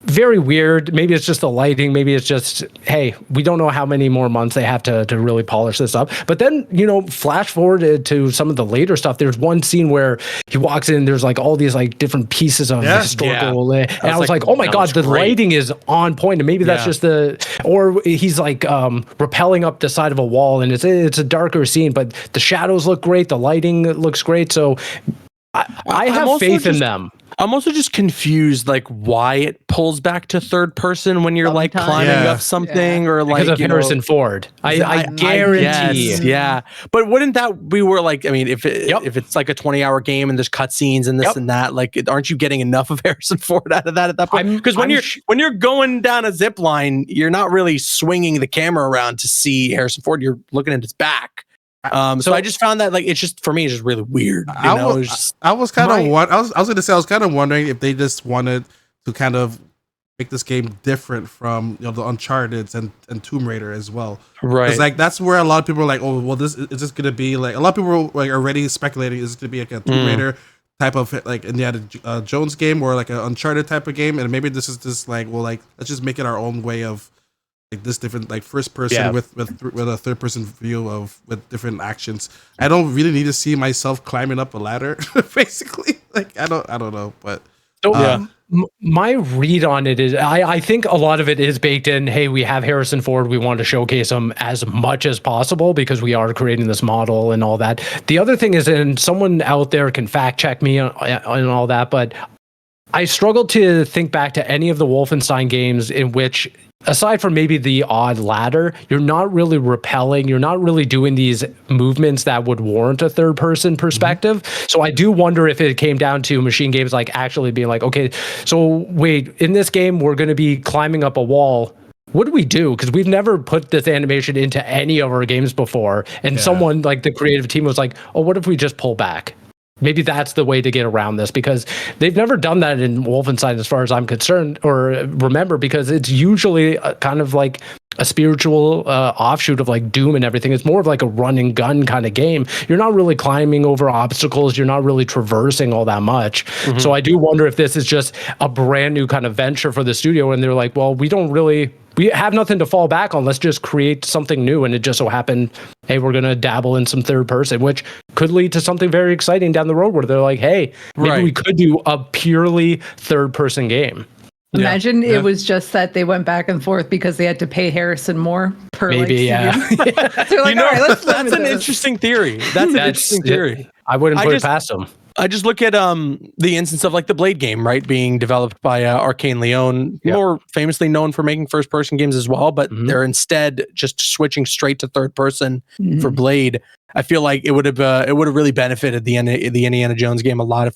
very weird. Maybe it's just the lighting. Maybe it's just, hey, we don't know how many more months they have to really polish this up. But then, flash forward to some of the later stuff. There's one scene where he walks in, there's all these different pieces of historical. And I was like, oh my God, the lighting is on point. And maybe that's just or he's rappelling up the side of a wall, and it's a darker scene, but the shadows look great. The lighting looks great. So I have faith in them. I'm also just confused, why it pulls back to third person when you're climbing up something, or because of Harrison Ford. I guarantee. But wouldn't that be where if it's like a 20-hour game and there's cutscenes and this and that, aren't you getting enough of Harrison Ford out of that at that point? Because when you're going down a zip line, you're not really swinging the camera around to see Harrison Ford. You're looking at his back. So I just found that it's just, for me, it's just really weird. I was kind of wondering if they just wanted to kind of make this game different from the Uncharted and Tomb Raider as well. Right. It's that's where a lot of people are like, this is just gonna be a lot of people are already speculating is gonna be a Tomb Raider type of Indiana Jones game, or an Uncharted type of game, and maybe this is just let's just make it our own way of this different first person with a third person view with different actions. I don't really need to see myself climbing up a ladder, basically. I don't know, but my read on it is I think a lot of it is baked in. Hey, we have Harrison Ford. We want to showcase him as much as possible because we are creating this model and all that. The other thing is, and someone out there can fact check me on all that, but I struggled to think back to any of the Wolfenstein games in which, aside from maybe the odd ladder, you're not really rappelling. You're not really doing these movements that would warrant a third person perspective. So I do wonder if it came down to machine games actually being okay, so wait, in this game, we're going to be climbing up a wall. What do we do? Because we've never put this animation into any of our games before. And someone the creative team was like, what if we just pull back? Maybe that's the way to get around this, because they've never done that in Wolfenstein as far as I'm concerned or remember, because it's usually kind of a spiritual offshoot of Doom and everything. It's more of a run and gun kind of game. You're not really climbing over obstacles. You're not really traversing all that much. So I do wonder if this is just a brand new kind of venture for the studio. And they're we don't really we have nothing to fall back on. Let's just create something new. And it just so happened, hey, we're going to dabble in some third person, which could lead to something very exciting down the road where they're like, hey, maybe we could do a purely third person game. Imagine it was just that they went back and forth because they had to pay Harrison more per maybe, They're like, all right, let's that's an interesting theory. That's an interesting theory. I wouldn't put it past them. I just look at the instance of like the Blade game, right, being developed by Arcane Leon, more famously known for making first person games as well, but they're instead just switching straight to third person for Blade. I feel like it would have really benefited the Indiana Jones game a lot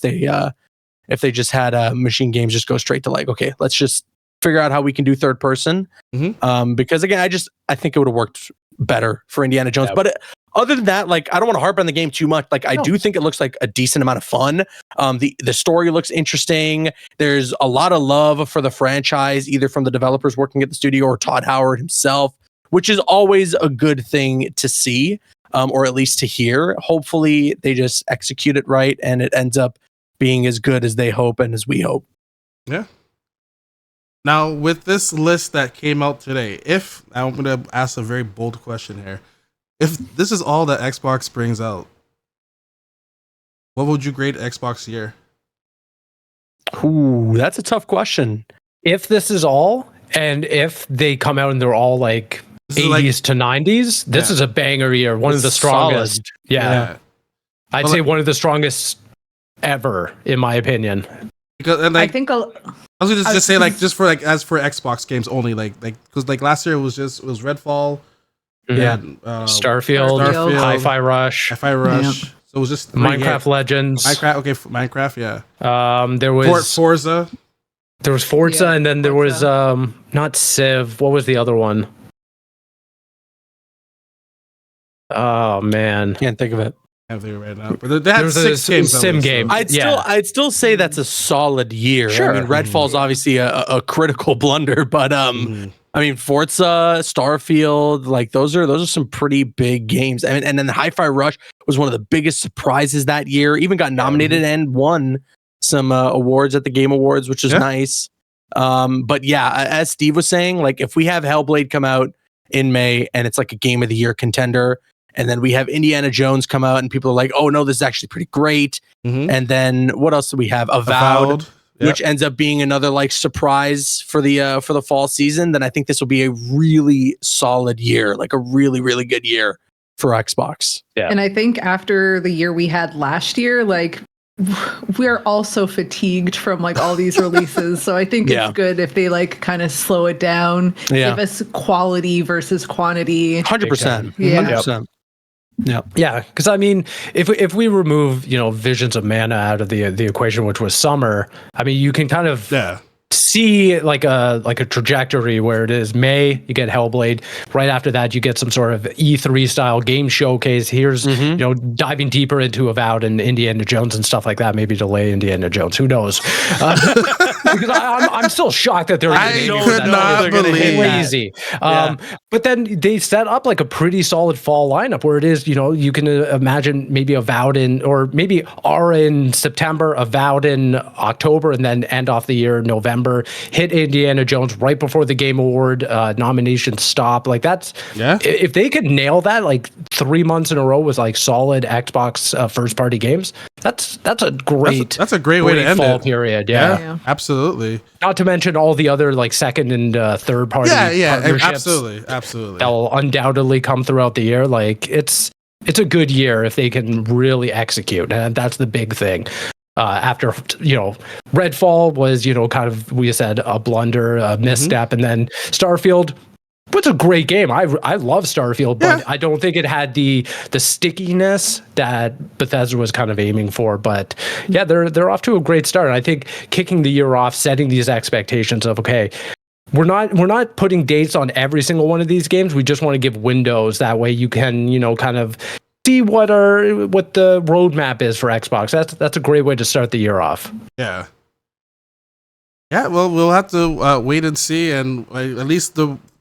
if they just had Machine Games just go straight to like, okay, let's just figure out how we can do third person. Because again, I think it would have worked better for Indiana Jones. But other than that, like, I don't want to harp on the game too much. Like, I do think it looks like a decent amount of fun. The story looks interesting. There's a lot of love for the franchise, either from the developers working at the studio or Todd Howard himself, which is always a good thing to see, or at least to hear. Hopefully they just execute it right and it ends up being as good as they hope and as we hope. Yeah. Now, with this list that came out today, I'm going to ask a very bold question here. If this is all that Xbox brings out, what would you grade Xbox year? Ooh, that's a tough question. If this is all, and if they come out and they're all like 80s to 90s, this is a banger year. One of the strongest. Solid. Yeah. I'd say one of the strongest ever, in my opinion. Because I think I was gonna just say like just for like as for Xbox games only, like because like last year it was Redfall, Starfield, Hi-Fi Rush. So it was just Minecraft Legends. Minecraft, yeah. There was Forza. There was Forza, and then there was not Civ. What was the other one? Oh man, can't think of it. Right now, but they had 6 games. Sim game. I'd still say that's a solid year. Sure. I mean, Redfall's obviously a critical blunder, but I mean, Forza, Starfield, like those are some pretty big games. I mean, and then the Hi-Fi Rush was one of the biggest surprises that year. Even got nominated and won some awards at the Game Awards, which is nice. But yeah, as Steve was saying, like if we have Hellblade come out in May and it's like a Game of the Year contender, and then we have Indiana Jones come out and people are like, oh no, this is actually pretty great. And then what else do we have? Avowed. Which ends up being another like surprise for the fall season. Then I think this will be a really solid year, like a really, really good year for Xbox. Yeah. And I think after the year we had last year, like we're also fatigued from like all these releases. So I think it's good if they like kind of slow it down, give us quality versus quantity. 100%. Yeah. 100%. Yeah, because I mean, if we remove Visions of Mana out of the equation, which was summer, I mean, you can kind of see like a trajectory where it is May, you get Hellblade. Right after that, you get some sort of E3 style game showcase. Here's diving deeper into Avowed and Indiana Jones and stuff like that. Maybe delay Indiana Jones. Who knows? Because I'm still shocked that they're crazy. But then they set up like a pretty solid fall lineup where it is, you can imagine maybe Avowed or maybe in September, Avowed in October, and then end off the year November. Hit Indiana Jones right before the Game Award nominations stop. Like that's if they could nail that like 3 months in a row with like solid Xbox first party games, that's a great way to end fall it. period. Yeah, absolutely. Not to mention all the other like second and third party partnerships. Absolutely. That'll undoubtedly come throughout the year. Like it's a good year if they can really execute, and that's the big thing. After Redfall was kind of, we said, a blunder, a misstep, and then Starfield was a great game. I love Starfield, but I don't think it had the stickiness that Bethesda was kind of aiming for. But yeah, they're off to a great start. And I think kicking the year off, setting these expectations of we're not putting dates on every single one of these games. We just want to give windows. That way you can kind of see what the roadmap is for Xbox. That's a great way to start the year off. Yeah. Well, we'll have to wait and see, and at least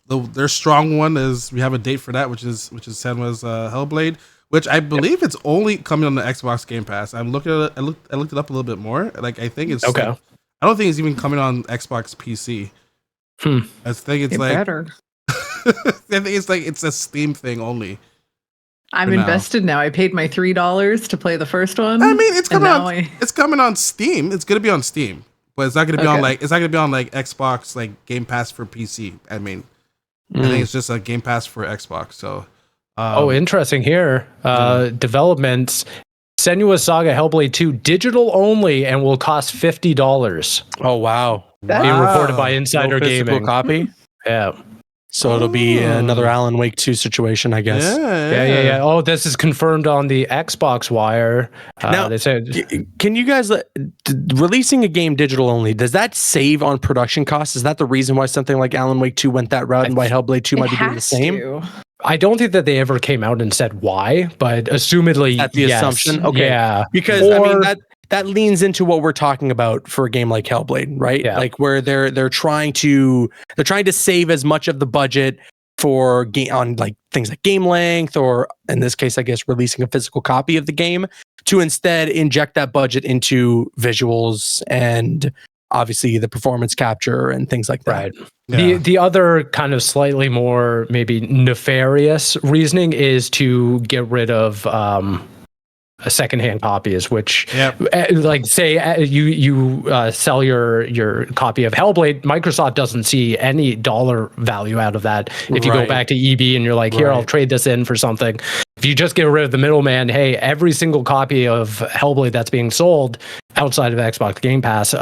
their strong one is we have a date for that, which is Senua's Hellblade, which I believe it's only coming on the Xbox Game Pass. I'm looking at it. I looked it up a little bit more. Like I think it's okay. I don't think it's even coming on Xbox PC. I think it's like better. I think it's like it's a Steam thing only. I'm invested now. I paid my $3 to play the first one. I mean, it's coming on. It's coming on Steam. It's gonna be on Steam, but it's not gonna be on like Xbox like Game Pass for PC. I mean, I think it's just a Game Pass for Xbox. So, interesting here. Developments. Senua Saga Hellblade 2 digital only and will cost $50. Oh wow! Being reported by Insider Gaming. Copy. Yeah. So it'll be another Alan Wake 2 situation, I guess. Yeah. Oh, this is confirmed on the Xbox Wire. Now, they said, can you guys releasing a game digital only? Does that save on production costs? Is that the reason why something like Alan Wake 2 went that route, and why Hellblade 2 might be doing the same? I don't think that they ever came out and said why, but assumedly, that's the assumption. Okay, yeah, because I mean that leans into what we're talking about for a game like Hellblade, right? Yeah. Like where they're trying to save as much of the budget for on like things like game length, or in this case, I guess releasing a physical copy of the game, to instead inject that budget into visuals and obviously the performance capture and things like that. Right. Yeah. The other kind of slightly more maybe nefarious reasoning is to get rid of a secondhand copies, which like say you sell your copy of Hellblade, Microsoft doesn't see any dollar value out of that. If you go back to EB and you're like, here, I'll trade this in for something. If you just get rid of the middleman, hey, every single copy of Hellblade that's being sold outside of Xbox Game Pass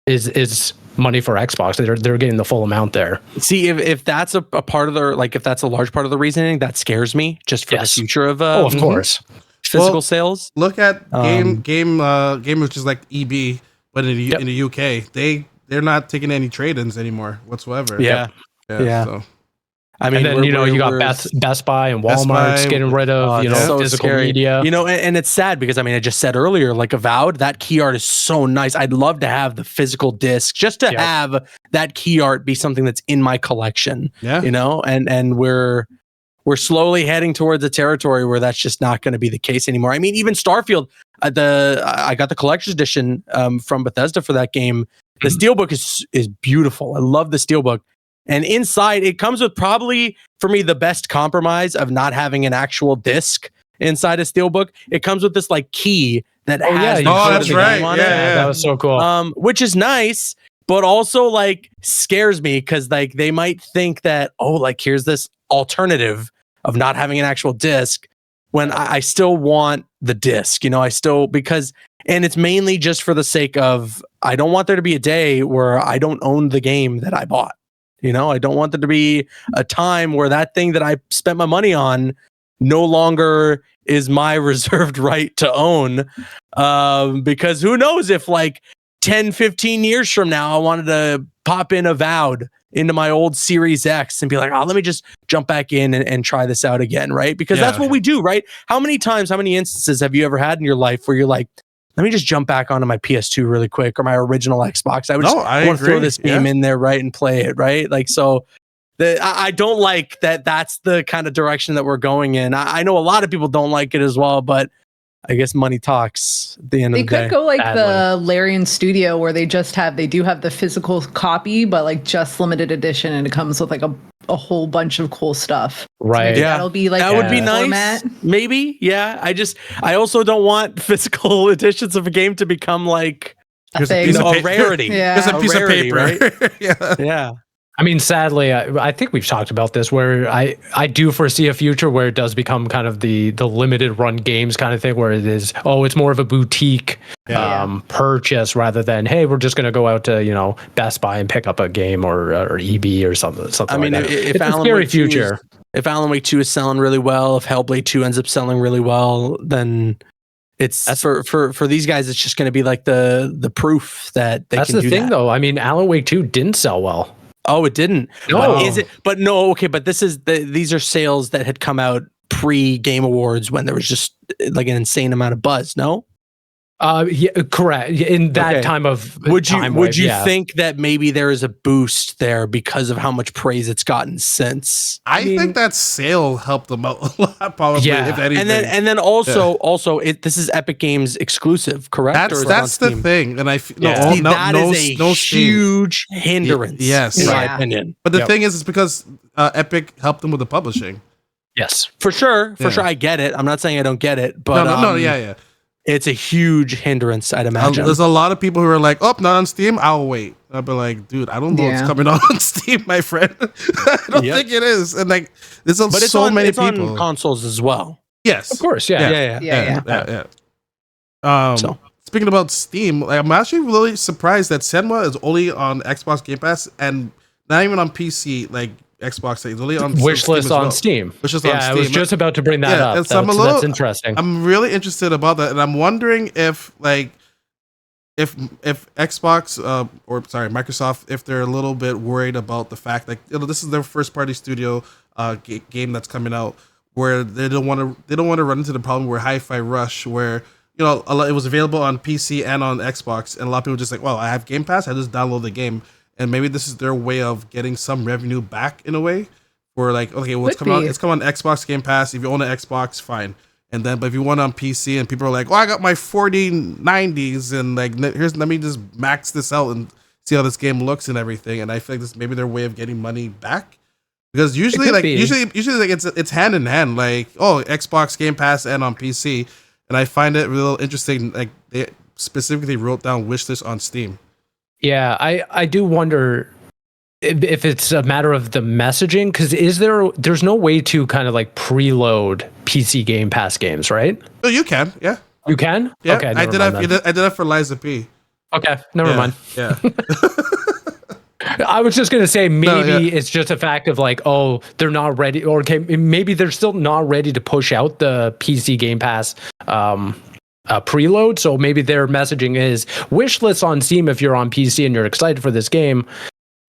is money for Xbox. They're getting the full amount there. See, if that's a part of the, like, if that's a large part of the reasoning, that scares me just for the future of of course. Physical sales. Look at game which is like EB, but in the UK, they're not taking any trade-ins anymore whatsoever. Yeah. So. I mean, and then you got Best Buy and Walmart getting rid of so physical media. And it's sad because I mean I just said earlier, like Avowed, that key art is so nice. I'd love to have the physical disc just to have that key art be something that's in my collection. Yeah, and we're slowly heading towards a territory where that's just not going to be the case anymore. I mean, even Starfield, I got the collector's edition from Bethesda for that game. The steelbook is beautiful. I love the steelbook. And inside, it comes with probably, for me, the best compromise of not having an actual disc inside a steelbook. It comes with this like key that has that's right. On it. That was so cool. Which is nice, but also like scares me because like they might think that, oh, like here's this alternative of not having an actual disc when I still want the disc. I still, because, and it's mainly just for the sake of, I don't want there to be a day where I don't own the game that I bought. I don't want there to be a time where that thing that I spent my money on no longer is my reserved right to own. Because who knows if like 10, 15 years from now, I wanted to pop in Avowed into my old Series X and be like, oh, let me just jump back in and try this out again, right? Because that's what we do, right? How many instances have you ever had in your life where you're like, let me just jump back onto my PS2 really quick or my original Xbox. I want to throw this game in there, right, and play it, right? Like, so I don't like that. That's the kind of direction that we're going in. I know a lot of people don't like it as well, but I guess money talks at the end of the day. They could go like the Larian Studio where they do have the physical copy, but like just limited edition, and it comes with like a whole bunch of cool stuff. Right. So that'll be like that would be nice. Format. Maybe. Yeah. I also don't want physical editions of a game to become like a rarity. It's a piece of paper. Right? Yeah. I mean, sadly, I think we've talked about this where I do foresee a future where it does become kind of the limited run games kind of thing where it is, it's more of a boutique purchase rather than, hey, we're just going to go out to, Best Buy and pick up a game or EB or something I mean, like that. If it's Alan a scary Wake future. If Alan Wake 2 is selling really well, if Hellblade 2 ends up selling really well, then it's for these guys, it's just going to be like the proof that they can do that. That's the thing, though. I mean, Alan Wake 2 didn't sell well. Oh, it didn't. No. But is it? But no. Okay, but these are sales that had come out pre Game Awards when there was just like an insane amount of buzz. No. Yeah, correct. In that time of would you think that maybe there is a boost there because of how much praise it's gotten since? I think that sale helped them out a lot, probably. Yeah. If anything. And then also this is Epic Games exclusive, correct? That's the thing, and that is a huge hindrance. Yes, in my opinion. But the thing is because Epic helped them with the publishing. Yes, for sure. I get it. I'm not saying I don't get it, but yeah. It's a huge hindrance, I'd imagine. There's a lot of people who are like, "Oh, not on Steam. I'll wait." I'll be like, "Dude, I don't know what's coming on Steam, my friend. I don't think it is." And like, there's so many people. It's on consoles as well. Yes, of course. Yeah. Speaking about Steam, I'm actually really surprised that Senua is only on Xbox Game Pass and not even on PC. Like Xbox, it's only on wishlist on Steam. I was just about to bring that up. That's interesting. I'm really interested about that, and I'm wondering if Xbox Microsoft, if they're a little bit worried about the fact that this is their first party studio game that's coming out, where they don't want to run into the problem where Hi-Fi Rush, where it was available on PC and on Xbox, and a lot of people just like, well, I have Game Pass, I just download the game. And maybe this is their way of getting some revenue back in a way. Where like, okay, well, it's coming on Xbox Game Pass. If you own an Xbox, fine. And then, but if you want it on PC, and people are like, "Oh, I got my 4090s, and like, let me just max this out and see how this game looks and everything." And I feel like this maybe their way of getting money back, because usually like it's hand in hand. Like, oh, Xbox Game Pass and on PC, and I find it real interesting. Like they specifically wrote down wishlist on Steam. Yeah, I do wonder if it's a matter of the messaging, because there's no way to kind of like preload PC Game Pass games, right? Oh, you can, yeah. You can? Yeah, okay, I did that for Liza P. Okay, never mind. Yeah. I was just gonna say maybe it's just a fact of like, oh, they're not ready, or okay, maybe they're still not ready to push out the PC Game Pass preload, so maybe their messaging is wish list on Steam if you're on PC and you're excited for this game,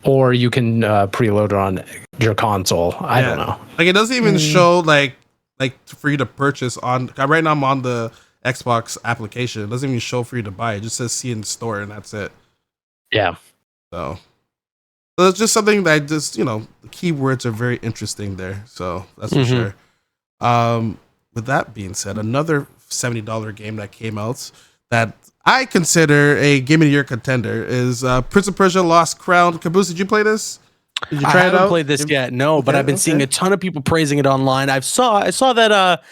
or you can preload it on your console. I don't know. Like it doesn't even show like for you to purchase on. Right now I'm on the Xbox application. It doesn't even show for you to buy. It just says see in store and that's it. Yeah. So it's just something that the keywords are very interesting there. So that's for sure. With that being said, another $70 game that came out that I consider a Game of the Year contender is Prince of Persia Lost Crown. Caboose, did you play this? Did you try it out? I haven't played this yet, no, but I've been seeing a ton of people praising it online. I saw that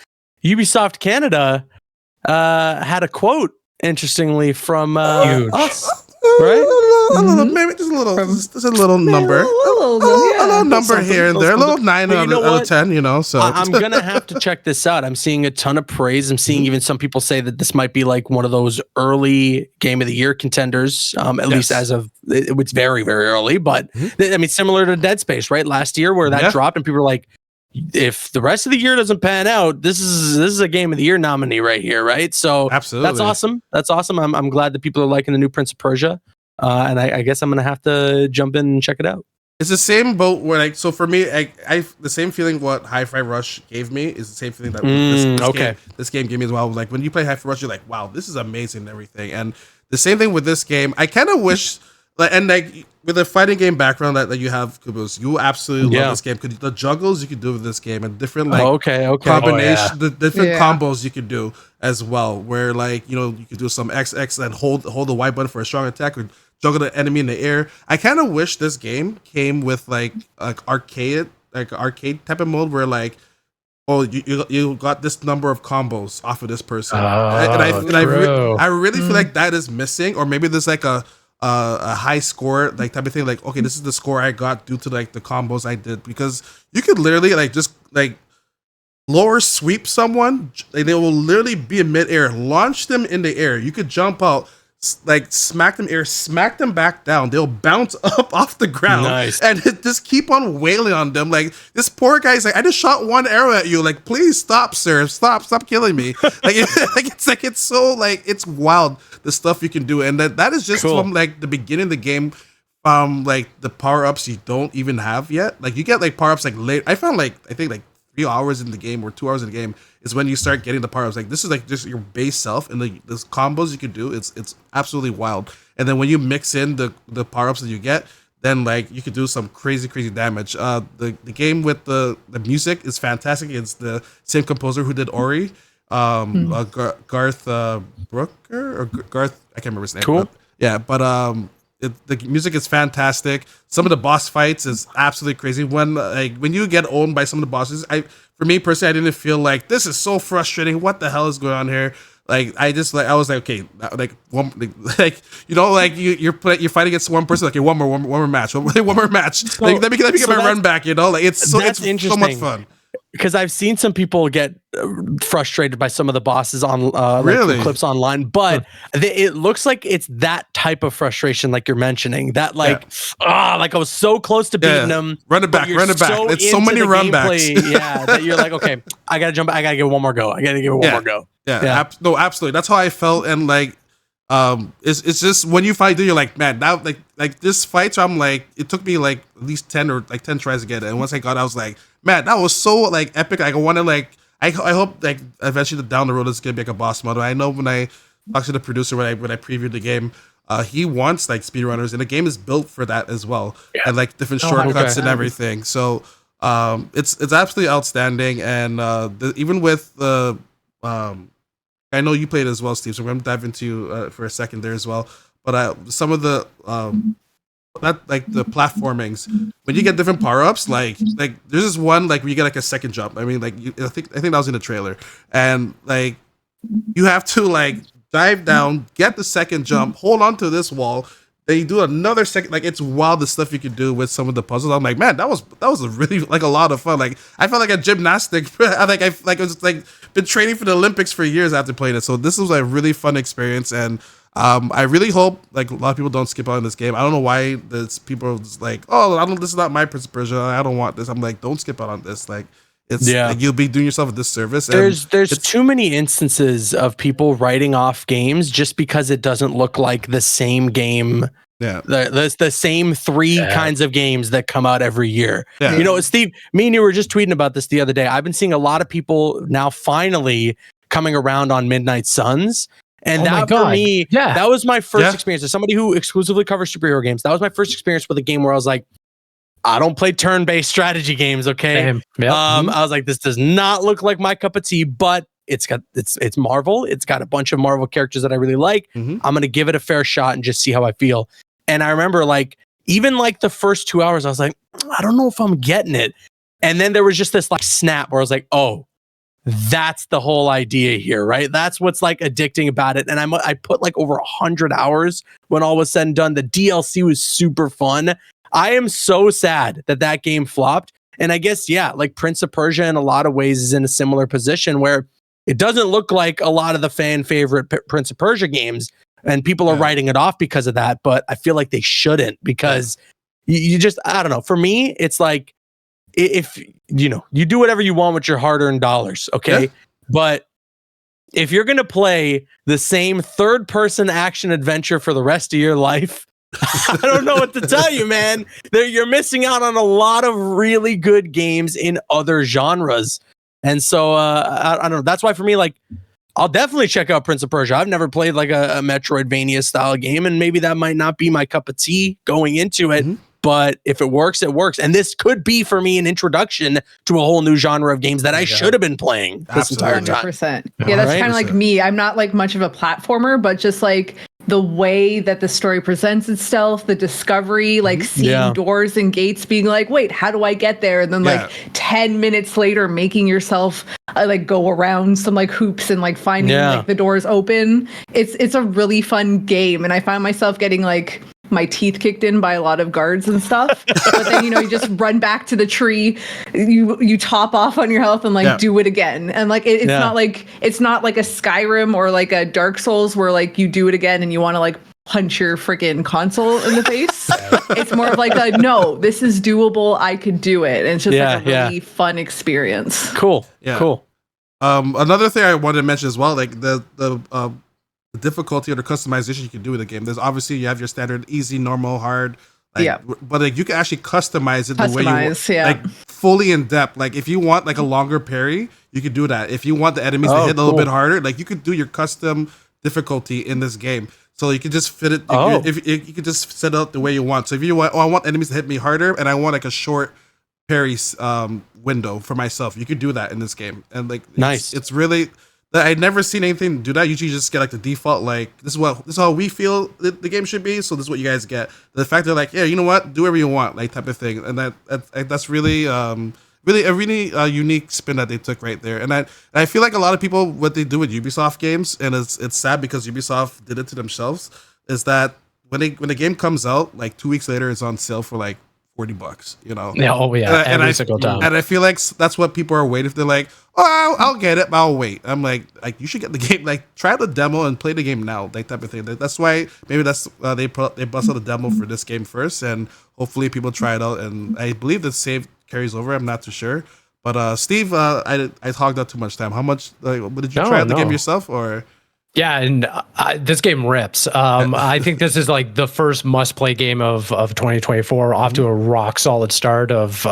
Ubisoft Canada had a quote, interestingly, from us. Right? Maybe just a little number. A little number here and there. A little 9 out of 10, so. I'm going to have to check this out. I'm seeing a ton of praise. I'm seeing even some people say that this might be like one of those early Game of the Year contenders, at least as of, it's very, very early. But, I mean, similar to Dead Space, right? Last year where that dropped and people were like, if the rest of the year doesn't pan out, this is a Game of the Year nominee right here, right? So absolutely, that's awesome. I'm glad that people are liking the new Prince of Persia, and I guess I'm gonna have to jump in and check it out. It's the same boat where so for me, I the same feeling what Hi-Fi Rush gave me is the same feeling that this game gave me as well. Like when you play Hi-Fi Rush, you're like, wow, this is amazing and everything. And the same thing with this game. I kind of wish. And with a fighting game background that you have, Caboose, you absolutely love this game because the juggles you can do with this game and different combinations, the different combos you can do as well. Where you could do some XX and hold the Y button for a strong attack or juggle the enemy in the air. I kind of wish this game came with like arcade type of mode where you got this number of combos off of this person, and I really feel like that is missing, or maybe there's like a high score type of thing, like okay, this is the score I got due to the combos I did, because you could literally just lower sweep someone, they will literally be in midair, launch them in the air, you could jump out, smack them air, smack them back down, they'll bounce up off the ground, and just keep on wailing on them. Like this poor guy's like, I just shot one arrow at you, like please stop, sir, stop killing me. It's so it's wild the stuff you can do, and that is just from the beginning of the game. The power-ups you don't even have yet, you get power-ups late. I found I think 3 hours in the game or 2 hours in the game, is when you start getting the power-ups. Like this is like just your base self, and the combos you can do. It's absolutely wild. And then when you mix in the power-ups that you get, then like you could do some crazy damage. The game with the music is fantastic. It's the same composer who did Ori, Garth Brooker or Garth. I can't remember his name. Cool. The music is fantastic. Some of the boss fights is absolutely crazy. When you get owned by some of the bosses, for me personally, I didn't feel like this is so frustrating. What the hell is going on here? Like I was like, okay, like one, like you know, like you're fighting against one person, like one more match, one more match. So, like, let me get my run back. You know, like it's so much fun. Because I've seen some people get frustrated by some of the bosses on clips online, but it looks like it's that type of frustration, like you're mentioning. That like I was so close to beating them. Run it back. It's so many run backs. That you're like, okay, I gotta jump. I gotta give it one more go. More go. No, absolutely. That's how I felt, and like, it's just when you fight, you're like, man, now like this fight. So I'm like, it took me like at least 10 tries to get it, and once I got it, I was like, man, that was so like epic. Like I want to like, I hope like eventually down the road it's gonna be like a boss mode. I know when I talked to the producer when I previewed the game, he wants like speedrunners, and the game is built for that as well, and like different shortcuts and everything. So it's absolutely outstanding, and even with the I know you played it as well, Steve, so we're going to dive into for a second there as well. But some of the the platformings, when you get different power-ups, like there's this one like where you get like a second jump. I mean, like I think that was in the trailer, and like you have to like dive down, get the second jump, hold on to this wall. Then you do another second. Like it's wild the stuff you can do with some of the puzzles. I'm like, man, that was a really like a lot of fun. Like I felt like a gymnastic. I was like been training for the Olympics for years after playing it. So this was a really fun experience, and I really hope like a lot of people don't skip out on this game. I don't know why people are just like, oh, this is not my Prince of Persia. I don't want this. I'm like, don't skip out on this. Like it's like, you'll be doing yourself a disservice. There's too many instances of people writing off games just because it doesn't look like the same game. Yeah, the same three kinds of games that come out every year. Yeah. You know, Steve, me and you were just tweeting about this the other day. I've been seeing a lot of people now finally coming around on Midnight Suns. And for me, that was my first experience as somebody who exclusively covers superhero games. That was my first experience with a game where I was like, I don't play turn-based strategy games, okay? Yep. I was like, this does not look like my cup of tea, but it's Marvel. It's got a bunch of Marvel characters that I really like. I'm gonna give it a fair shot and just see how I feel. And I remember like even like the first 2 hours, I was like, I don't know if I'm getting it. And then there was just this like snap where I was like, oh, that's the whole idea here, right? That's what's like addicting about it. And I put like over 100 hours when all was said and done. The DLC was super fun. I am so sad that game flopped. And I guess, like Prince of Persia in a lot of ways is in a similar position where it doesn't look like a lot of the fan favorite Prince of Persia games, and people are writing it off because of that. But I feel like they shouldn't, because you just, I don't know. For me, it's like, if you do whatever you want with your hard-earned dollars, okay? Yeah. But if you're going to play the same third-person action adventure for the rest of your life, I don't know what to tell you, man. You're missing out on a lot of really good games in other genres. And so I don't know. That's why for me, like, I'll definitely check out Prince of Persia. I've never played like a Metroidvania style game, and maybe that might not be my cup of tea going into it. But if it works, it works. And this could be for me an introduction to a whole new genre of games that I should have been playing this entire time. 100%. Yeah, that's kind of like me. I'm not like much of a platformer, but just like the way that the story presents itself, the discovery, like seeing doors and gates, being like, wait, how do I get there? And then like 10 minutes later, making yourself like go around some like hoops and like finding like the doors open. It's a really fun game. And I find myself getting like my teeth kicked in by a lot of guards and stuff. But then, you just run back to the tree, you top off on your health and like do it again. And like it's not like a Skyrim or like a Dark Souls where like you do it again and you want to like punch your freaking console in the face. It's more of like no, this is doable, I could do it. And it's just like a really fun experience. Cool. Another thing I wanted to mention as well, like the difficulty or the customization you can do with the game. There's obviously, you have your standard easy, normal, hard, but like you can actually customize it the way you want. Like fully in depth. Like if you want like a longer parry, you could do that. If you want the enemies to hit a little bit harder, like you could do your custom difficulty in this game. So you can just fit it. If you could just set it up the way you want. So if you want, I want enemies to hit me harder, and I want like a short parry window for myself, you could do that in this game. And like, nice. It's really. I'd never seen anything do that. Usually you just get like the default, like this is how we feel the game should be. So this is what you guys get. The fact they're like, yeah, you know what, do whatever you want, like type of thing. And that's really a unique spin that they took right there. And I feel like a lot of people, what they do with Ubisoft games, and it's sad because Ubisoft did it to themselves, is that when the game comes out, like 2 weeks later, it's on sale for like $40, you know? Yeah, every single time. And I feel like that's what people are waiting for. They're like, oh, I'll get it, but I'll wait. I'm like, you should get the game. Like, try the demo and play the game now, like type of thing. That's why maybe that's they bust out the demo for this game first, and hopefully people try it out. And I believe the save carries over. I'm not too sure. But Steve, I hogged out too much time. How much? Did you try out the game yourself, or? Yeah, and this game rips. I think this is like the first must-play game of 2024, off to a rock-solid start of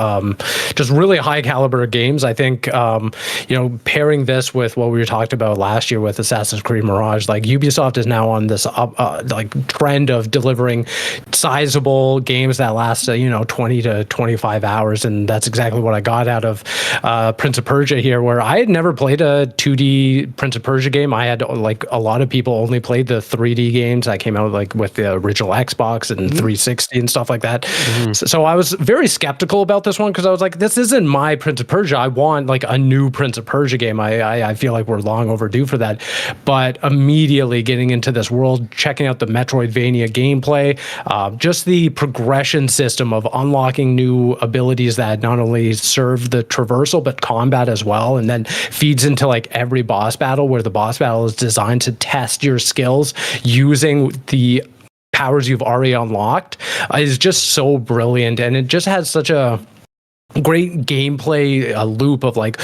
just really high-caliber games. I think, pairing this with what we were talking about last year with Assassin's Creed Mirage, like Ubisoft is now on this trend of delivering sizable games that last, 20 to 25 hours, and that's exactly what I got out of Prince of Persia here, where I had never played a 2D Prince of Persia game. I had a lot of people only played the 3D games that came out like with the original Xbox and 360 and stuff like that. So I was very skeptical about this one because I was like, this isn't my Prince of Persia. I want like a new Prince of Persia game. I feel like we're long overdue for that. But immediately getting into this world, checking out the Metroidvania gameplay, just the progression system of unlocking new abilities that not only serve the traversal but combat as well, and then feeds into like every boss battle, where the boss battle is designed to test your skills using the powers you've already unlocked, is just so brilliant. And it just has such a great gameplay loop of like,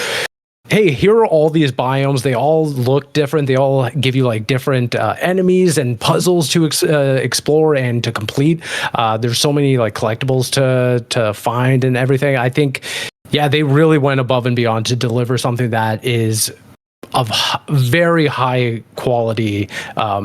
hey, here are all these biomes. They all look different. They all give you like different enemies and puzzles to explore and to complete. There's so many like collectibles to find and everything. I think, yeah, they really went above and beyond to deliver something that is of very high quality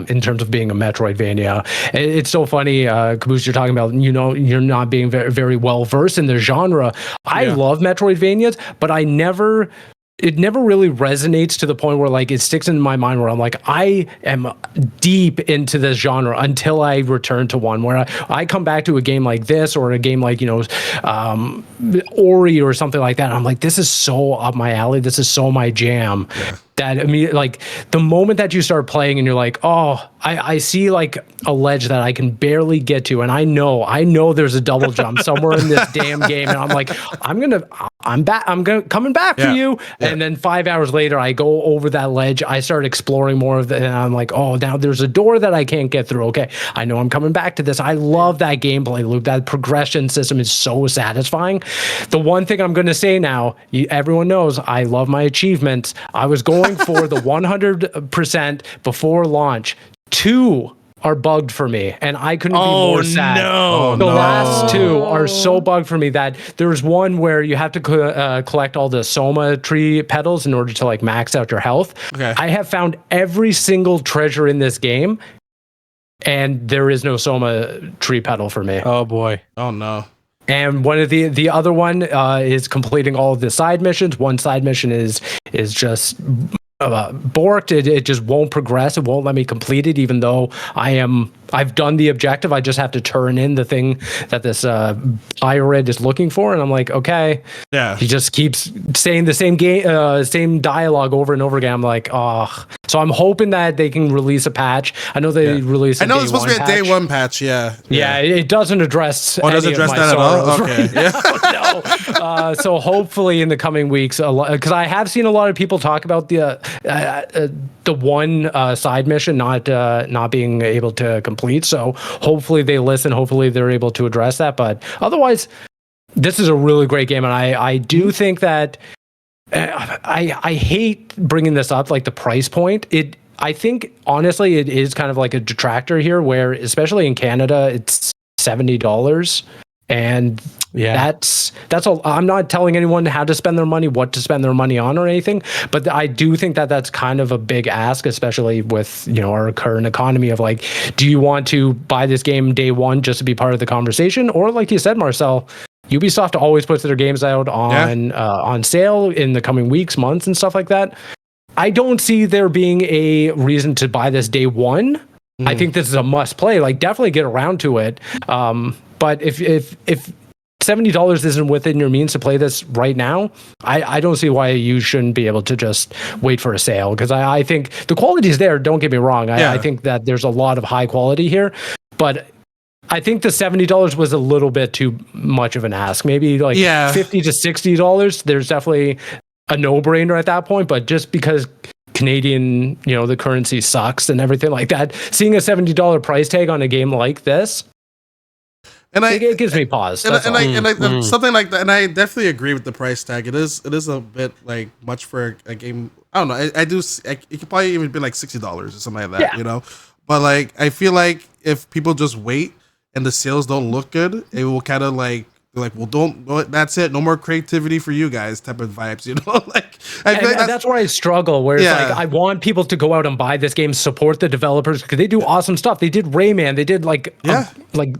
in terms of being a Metroidvania. It's so funny, Caboose, you're talking about, you're not being very, very well versed in the genre. I love Metroidvanias, but it never really resonates to the point where like it sticks in my mind where I'm like, I am deep into this genre until I return to one where I come back to a game like this or a game like, Ori or something like that. And I'm like, this is so up my alley. This is so my jam. Yeah. That, I mean, like the moment that you start playing and you're like, oh, I see like a ledge that I can barely get to. And I know there's a double jump somewhere in this damn game. And I'm like, I'm coming back for you. Yeah. And then 5 hours later, I go over that ledge. I start exploring more of it. And I'm like, oh, now there's a door that I can't get through. Okay, I know I'm coming back to this. I love that gameplay loop. That progression system is so satisfying. The one thing I'm going to say now, everyone knows I love my achievements. I was going for the 100% before launch. 2 are bugged for me, and I couldn't be more sad. The last 2 are so bugged for me that there's one where you have to collect all the Soma tree petals in order to like max out your health. Okay. I have found every single treasure in this game, and there is no Soma tree petal for me. Oh boy. Oh no. And one of the other one is completing all of the side missions. One side mission is just borked. It just won't progress. It won't let me complete it, even though I've done the objective. I just have to turn in the thing that this pirate is looking for, and I'm like, okay. Yeah. He just keeps saying the same dialogue over and over again. I'm like, oh. So I'm hoping that they can release a patch. I know they released. I know it's supposed to be a day one patch. Yeah. Yeah. It doesn't address. Oh, it doesn't address that at all. Okay. Right no. So hopefully in the coming weeks, because I have seen a lot of people talk about the one side mission not being able to complete. So hopefully they listen. Hopefully they're able to address that. But otherwise, this is a really great game, and I do think that I hate bringing this up, like the price point. I think honestly it is kind of like a detractor here, where especially in Canada it's $70. And that's all. I'm not telling anyone how to spend their money, what to spend their money on or anything, but I do think that that's kind of a big ask, especially with, our current economy of like, do you want to buy this game day one just to be part of the conversation? Or like you said, Marcel, Ubisoft always puts their games out on sale in the coming weeks, months and stuff like that. I don't see there being a reason to buy this day one. I think this is a must play, like definitely get around to it. But if $70 isn't within your means to play this right now, I don't see why you shouldn't be able to just wait for a sale, because I think the quality is there. Don't get me wrong. I think that there's a lot of high quality here, but I think the $70 was a little bit too much of an ask. Maybe like $50 to $60. There's definitely a no-brainer at that point, but just because Canadian, the currency sucks and everything like that, seeing a $70 price tag on a game like this, and it gives me pause. And something like that. And I definitely agree with the price tag. It is a bit like much for a game. I don't know. It could probably even be like $60 or something like that. But like, I feel like if people just wait and the sales don't look good, it will kind of like, that's it. No more creativity for you guys type of vibes, like I feel like that's where I struggle, where it's like, I want people to go out and buy this game, support the developers, because they do awesome stuff. They did Rayman, they did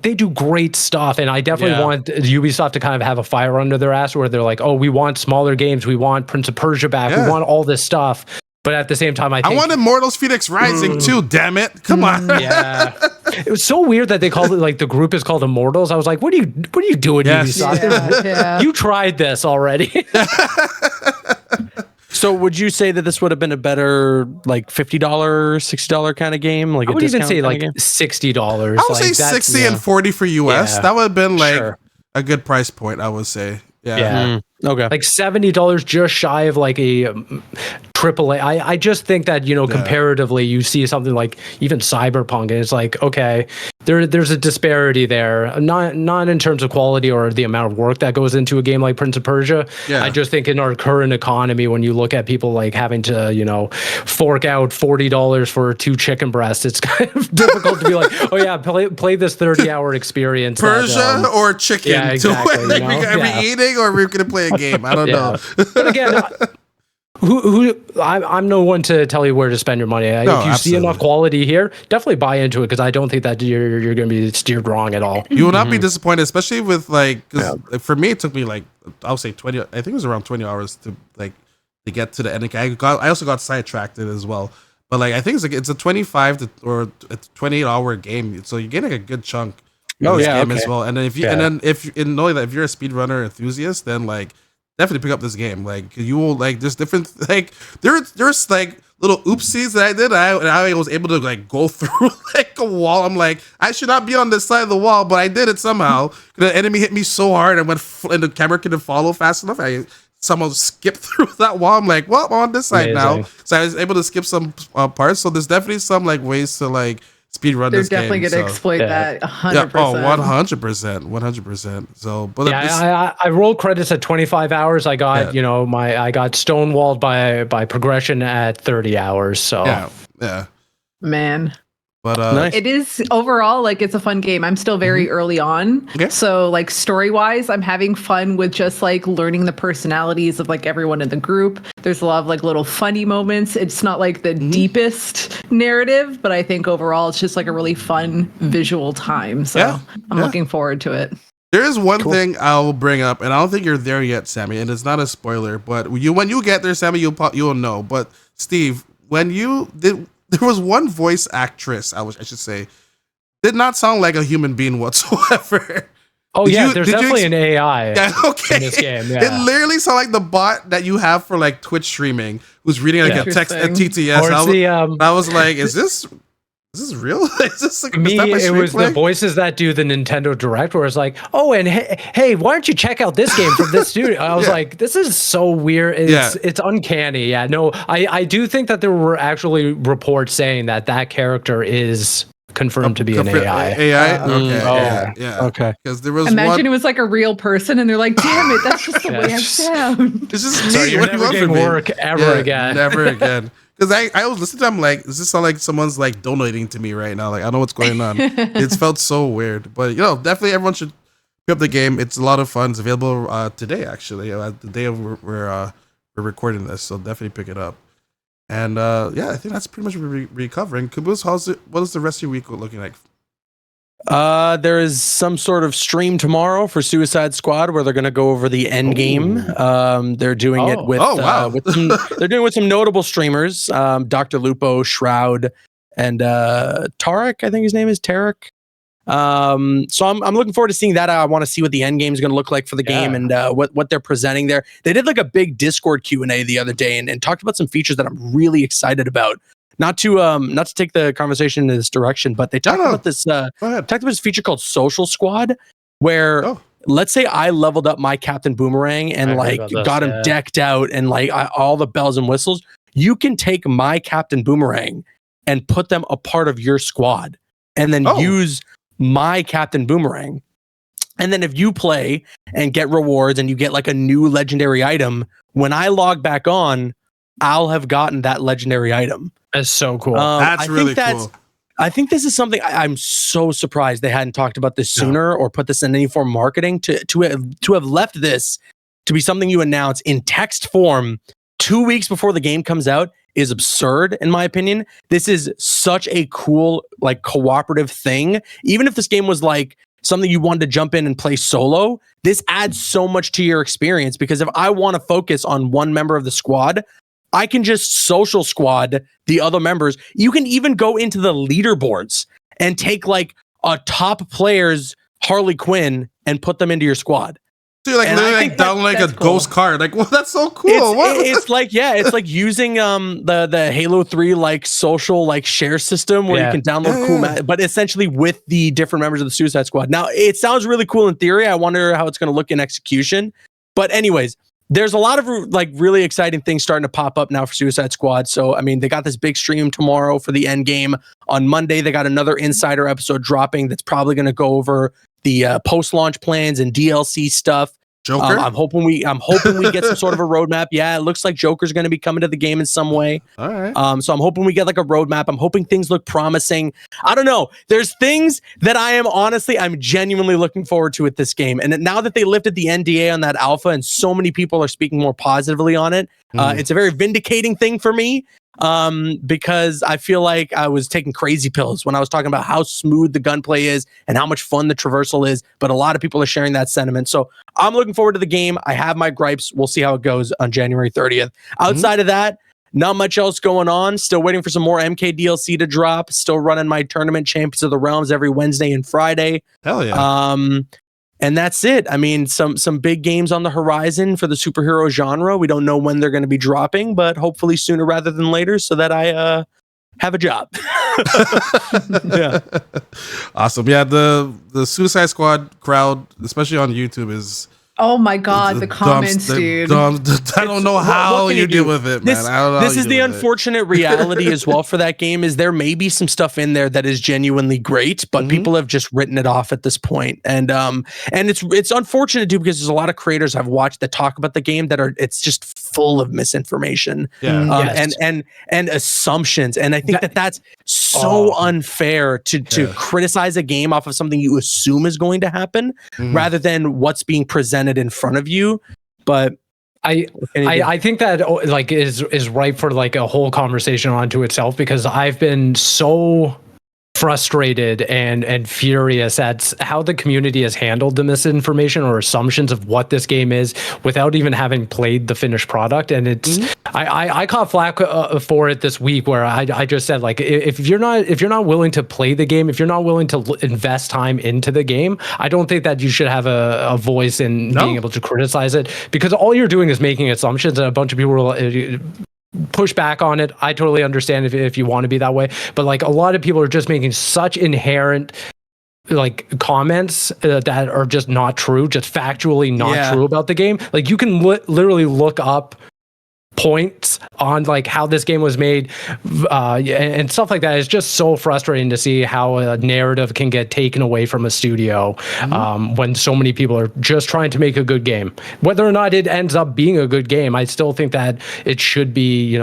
they do great stuff. And I definitely want Ubisoft to kind of have a fire under their ass where they're like, oh, we want smaller games. We want Prince of Persia back. We want all this stuff. But at the same time, I want Immortals Phoenix Rising too, damn it. Come on. Yeah. It was so weird that they called it, like, the group is called Immortals. I was like, what are you doing, Ubisoft? You tried this already. So would you say that this would have been a better, like, $50, $60 kind of game? Like, I would even say like $60. I would say 60 and 40 for US. That would have been like a good price point, I would say. Okay. Like $70, just shy of like a AAA. I just think that, comparatively, you see something like even Cyberpunk, and it's like, okay, there's a disparity there. Not in terms of quality or the amount of work that goes into a game like Prince of Persia. I just think in our current economy, when you look at people like having to, fork out $40 for 2 chicken breasts, it's kind of difficult to be like, oh yeah, play this 30-hour experience. Persia or chicken? Yeah, exactly. Are we eating or are we going to play a game? I don't know. But again, I'm no one to tell you where to spend your money. If you see enough quality here, definitely buy into it, because I don't think that you're going to be steered wrong at all. You will not be disappointed, especially with for me, it took me like, I'll say 20. I think it was around 20 hours to get to the ending. I also got sidetracked as well. But like, I think it's a 25 or a 28-hour game, so you're getting a good chunk. Game as well. And then if you're a speedrunner enthusiast, then like, definitely pick up this game. Like, you will like, there's different, like, there's like little oopsies that I did. I was able to like go through like a wall. I'm like, I should not be on this side of the wall, but I did it somehow. The enemy hit me so hard, and the camera couldn't follow fast enough. I somehow skipped through that wall. I'm like, well, I'm on this side now. So I was able to skip some parts. So there's definitely some like ways to like speedrun this game. They're definitely going to exploit that 100%. 100%. So, but I rolled credits at 25 hours. I got, I got stonewalled by progression at 30 hours. So man. But nice. It is overall, like, it's a fun game. I'm still very early on. So like, story wise, I'm having fun with just like learning the personalities of like everyone in the group. There's a lot of like little funny moments. It's not like the deepest narrative, but I think overall it's just like a really fun visual time. So I'm looking forward to it. There is one thing I'll bring up, and I don't think you're there yet, Sammy, and it's not a spoiler, but when you get there, Sammy, you'll know. But Steve, when you did, there was one voice actress, I should say, did not sound like a human being whatsoever. Oh, there's definitely an AI in this game. Yeah. It literally sounded like the bot that you have for like Twitch streaming, who's reading like a text at TTS. I was like, is this real? Is this like, me? It was the voices that do the Nintendo Direct, where it's like, oh, and hey, why don't you check out this game from this studio? I was like, this is so weird. It's uncanny. Yeah, no, I do think that there were actually reports saying that character is confirmed to be an AI. Okay. Because there was imagine it was like a real person, and they're like, damn it, that's just the way I sound. It's just so me. You're never getting work ever again. Never again. Because I was listening to him like, does this sound like someone's like donating to me right now? Like, I don't know what's going on. It's felt so weird. But definitely everyone should pick up the game. It's a lot of fun. It's available today, actually, the day of we're recording this. So definitely pick it up. And I think that's pretty much what we're recovering. Caboose, what is the rest of your week looking like? There is some sort of stream tomorrow for Suicide Squad where they're going to go over the end game. They're doing it with they're doing it with some notable streamers, Dr. Lupo, Shroud, and Tarek. I think his name is Tarek. So I'm looking forward to seeing that. I want to see what the end game is going to look like for the game and what they're presenting there. They did like a big Discord Q&A the other day and talked about some features that I'm really excited about. Not to take the conversation in this direction, but they talked about this. Talked about this feature called Social Squad, where let's say I leveled up my Captain Boomerang and got him decked out and all the bells and whistles. You can take my Captain Boomerang and put them a part of your squad, and then use my Captain Boomerang. And then if you play and get rewards and you get like a new legendary item, when I log back on, I'll have gotten that legendary item. That's so cool. That's really cool. I think this is something I'm so surprised they hadn't talked about this sooner or put this in any form of marketing to have left this to be something you announce in text form 2 weeks before the game comes out is absurd, in my opinion. This is such a cool, cooperative thing. Even if this game was something you wanted to jump in and play solo, this adds so much to your experience, because if I want to focus on one member of the squad, I can just social squad the other members. You can even go into the leaderboards and take a top player's Harley Quinn and put them into your squad. So you're down a ghost card. That's so cool. It's like using the Halo 3 social share system where you can download cool but essentially with the different members of the Suicide Squad. Now, it sounds really cool in theory. I wonder how it's going to look in execution. But anyways, there's a lot of really exciting things starting to pop up now for Suicide Squad. So, I mean, they got this big stream tomorrow for the end game. On Monday, they got another Insider episode dropping that's probably going to go over the post-launch plans and DLC stuff. Joker? I'm hoping we get some sort of a roadmap. Yeah, it looks like Joker's going to be coming to the game in some way. All right. So I'm hoping we get a roadmap. I'm hoping things look promising. I don't know. There's things that I'm genuinely looking forward to with this game. And now that they lifted the NDA on that alpha and so many people are speaking more positively on it, it's a very vindicating thing for me. Because I feel like I was taking crazy pills when I was talking about how smooth the gunplay is and how much fun the traversal is, but a lot of people are sharing that sentiment. So I'm looking forward to the game. I have my gripes. We'll see how it goes on January 30th. Outside of that, not much else going on. Still waiting for some more MK DLC to drop. Still running my tournament Champions of the Realms every Wednesday and Friday. Hell yeah. And that's it. I mean, some big games on the horizon for the superhero genre. We don't know when they're going to be dropping, but hopefully sooner rather than later, so that I have a job. Yeah. Awesome. Yeah, the Suicide Squad crowd, especially on YouTube, is oh my god, the comments, dude. I don't know how you deal with it, man. This is the unfortunate reality as well for that game, is there may be some stuff in there that is genuinely great, but people have just written it off at this point. And it's unfortunate too, because there's a lot of creators I've watched that talk about the game that it's just full of misinformation and assumptions. And I think that's so unfair to criticize a game off of something you assume is going to happen rather than what's being presented in front of you. But I think that is ripe for a whole conversation onto itself, because I've been so frustrated and furious at how the community has handled the misinformation or assumptions of what this game is without even having played the finished product. And it's I caught flack for it this week, where I just said, if you're not willing to play the game, if you're not willing to invest time into the game, I don't think that you should have a voice in being able to criticize it, because all you're doing is making assumptions, and a bunch of people will push back on it. I totally understand if you want to be that way, but a lot of people are just making such inherent comments that are just not true, just factually not true about the game. You can literally look up points on how this game was made and stuff like that. It's just so frustrating to see how a narrative can get taken away from a studio when so many people are just trying to make a good game. Whether or not it ends up being a good game, I still think that it should be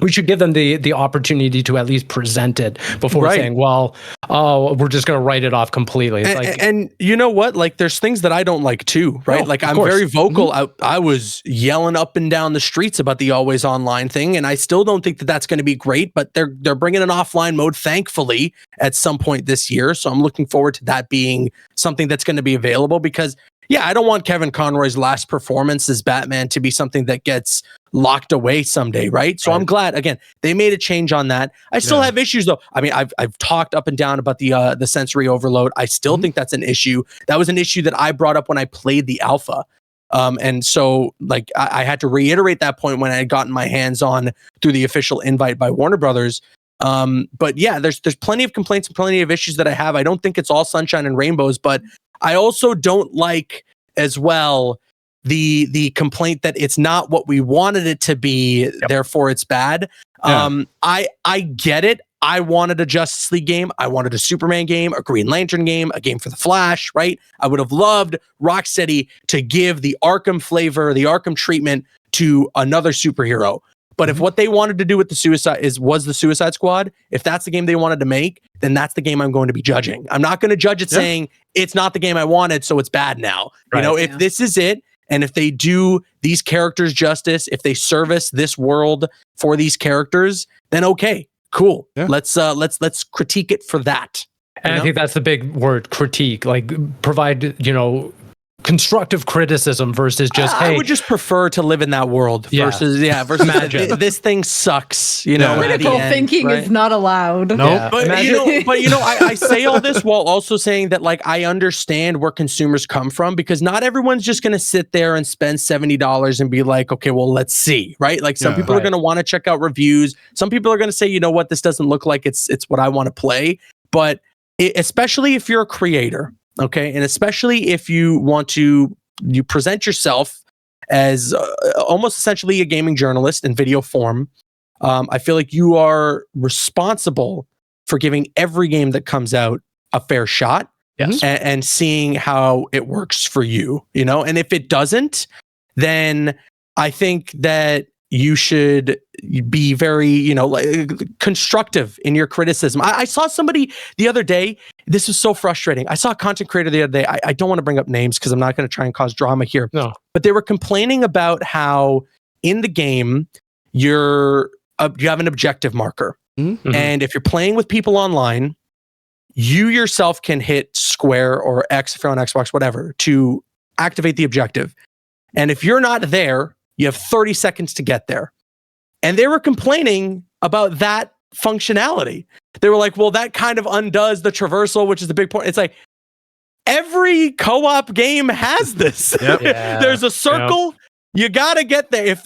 we should give them the opportunity to at least present it before saying, well, we're just going to write it off completely. It's and you know what? Like, there's things that I don't like too, right? No, like, I'm very vocal. I was yelling up and down the streets about the always online thing, and I still don't think that that's going to be great, but they're bringing an offline mode, thankfully, at some point this year. So I'm looking forward to that being something that's going to be available because, I don't want Kevin Conroy's last performance as Batman to be something that gets locked away someday, right? So I'm glad, again, they made a change on that. I still have issues though. I mean, I've talked up and down about the sensory overload. I still think that's an issue. That was an issue that I brought up when I played the alpha. And so like I had to reiterate that point when I had gotten my hands on through the official invite by Warner Brothers. But yeah, there's plenty of complaints and plenty of issues that I have. I don't think it's all sunshine and rainbows, but I also don't like as well the complaint that it's not what we wanted it to be, therefore it's bad. I get it. I wanted a Justice League game. I wanted a Superman game, a Green Lantern game, a game for the Flash, right? I would have loved Rocksteady to give the Arkham flavor, the Arkham treatment to another superhero. But if what they wanted to do with was the Suicide Squad, if that's the game they wanted to make, then that's the game I'm going to be judging. I'm not going to judge it saying it's not the game I wanted, so it's bad now. Right. You know, if this is it, and if they do these characters justice, if they service this world for these characters, then okay, cool. Yeah. Let's critique it for that. And I think that's the big word, critique. Like provide, constructive criticism versus just I would just prefer to live in that world versus this thing sucks. Critical thinking is not allowed. No, nope. But I say all this while also saying that like I understand where consumers come from because not everyone's just going to sit there and spend $70 and be like, okay, well, let's see, right? Like some people are going to want to check out reviews. Some people are going to say, you know what, this doesn't look like it's what I want to play. But especially if you're a creator. Okay. And especially if you want to, you present yourself as almost essentially a gaming journalist in video form. I feel like you are responsible for giving every game that comes out a fair shot and seeing how it works for you, and if it doesn't, then I think that you should be very, constructive in your criticism. I saw somebody the other day. This was so frustrating. I saw a content creator the other day. I don't want to bring up names because I'm not going to try and cause drama here. No. But they were complaining about how in the game, you have an objective marker. Mm-hmm. And if you're playing with people online, you yourself can hit square or X if you're on Xbox, whatever, to activate the objective. And if you're not there, you have 30 seconds to get there. And they were complaining about that functionality. They were like, well, that kind of undoes the traversal, which is the big point. It's like every co-op game has this. Yep. There's a circle. Yep. You got to get there.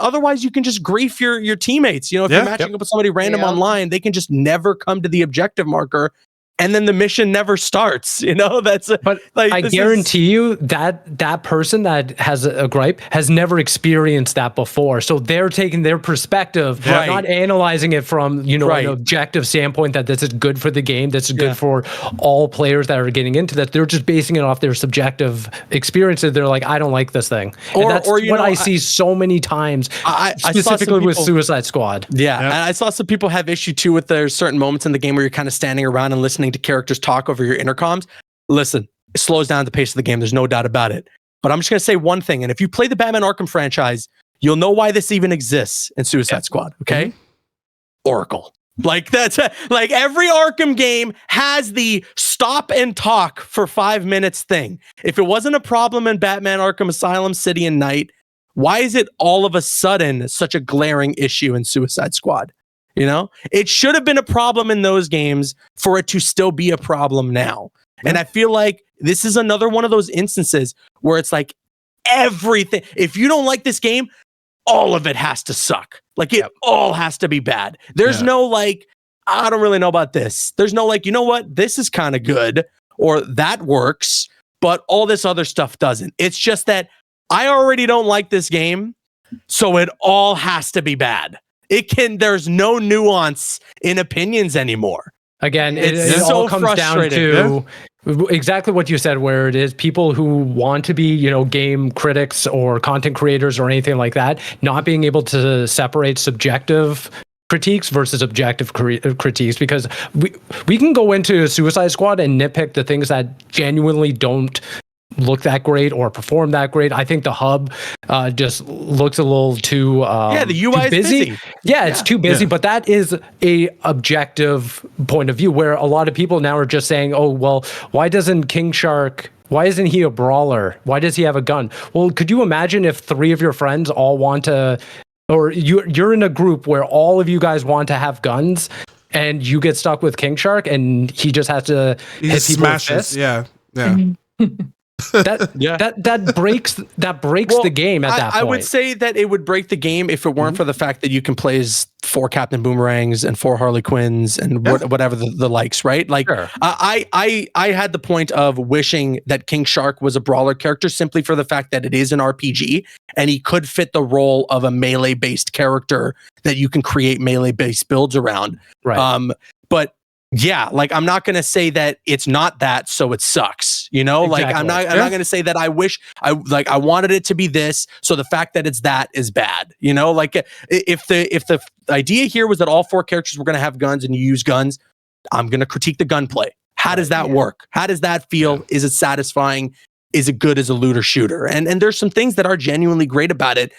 Otherwise you can just grief your teammates. If you're matching up with somebody random online, they can just never come to the objective marker. And then the mission never starts, But like, I guarantee you that person that has a gripe has never experienced that before. So they're taking their perspective, not analyzing it from, an objective standpoint that this is good for the game, this is good for all players that are getting into that. They're just basing it off their subjective experiences. They're like, I don't like this thing. And that's what I see so many times, specifically with Suicide Squad. Yeah. And I saw some people have issue too with there's certain moments in the game where you're kind of standing around and listening to characters talk over your intercoms. Listen, it slows down the pace of the game. There's no doubt about it. But I'm just going to say one thing. And if you play the Batman Arkham franchise, you'll know why this even exists in Suicide Squad. Okay. Mm-hmm. Oracle. Like that's like every Arkham game has the stop and talk for 5 minutes thing. If it wasn't a problem in Batman Arkham Asylum, City and Night, why is it all of a sudden such a glaring issue in Suicide Squad? It should have been a problem in those games for it to still be a problem now. Yeah. And I feel like this is another one of those instances where it's like everything. If you don't like this game, all of it has to suck. Like it all has to be bad. There's no like, I don't really know about this. There's no like, you know what? This is kind of good or that works, but all this other stuff doesn't. It's just that I already don't like this game. So it all has to be bad. There's no nuance in opinions anymore. Again, it all comes down to exactly what you said, where it is people who want to be, game critics or content creators or anything like that, not being able to separate subjective critiques versus objective critiques, because we can go into Suicide Squad and nitpick the things that genuinely don't look that great or perform that great. I think the hub just looks a little too the UI too busy. is busy. Yeah, it's too busy, but that is a objective point of view, where a lot of people now are just saying, oh, well, why isn't he a brawler? Why does he have a gun? Well, could you imagine if 3 of your friends all want to, or you're in a group where all of you guys want to have guns, and you get stuck with King Shark and he just has to hit people with fists? Yeah. That breaks the game at that point. I would say that it would break the game if it weren't for the fact that you can play as 4 Captain Boomerangs and 4 Harley Quinns and whatever the likes, right? Like, sure. I had the point of wishing that King Shark was a brawler character simply for the fact that it is an RPG and he could fit the role of a melee-based character that you can create melee-based builds around. Right. But yeah, like, I'm not going to say that it's not that, so it sucks, Exactly. Like, I'm not going to say that I wish I wanted it to be this, so the fact that it's that is bad, Like, if the idea here was that all 4 characters were going to have guns and you use guns, I'm going to critique the gunplay. How does that work? How does that feel? Yeah. Is it satisfying? Is it good as a looter shooter? And there's some things that are genuinely great about it.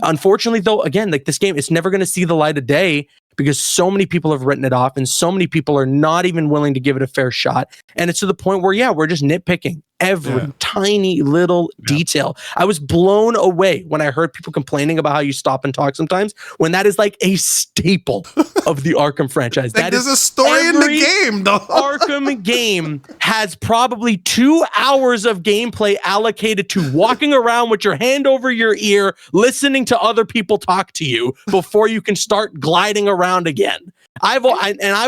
Unfortunately, though, again, like, this game, it's never going to see the light of day because so many people have written it off and so many people are not even willing to give it a fair shot. And it's to the point where, we're just nitpicking every tiny little detail. I was blown away when I heard people complaining about how you stop and talk sometimes, when that is like a staple of the Arkham franchise. Like, there's a story in the game, though. Arkham game has probably 2 hours of gameplay allocated to walking around with your hand over your ear, listening to other people talk to you before you can start gliding around again. I've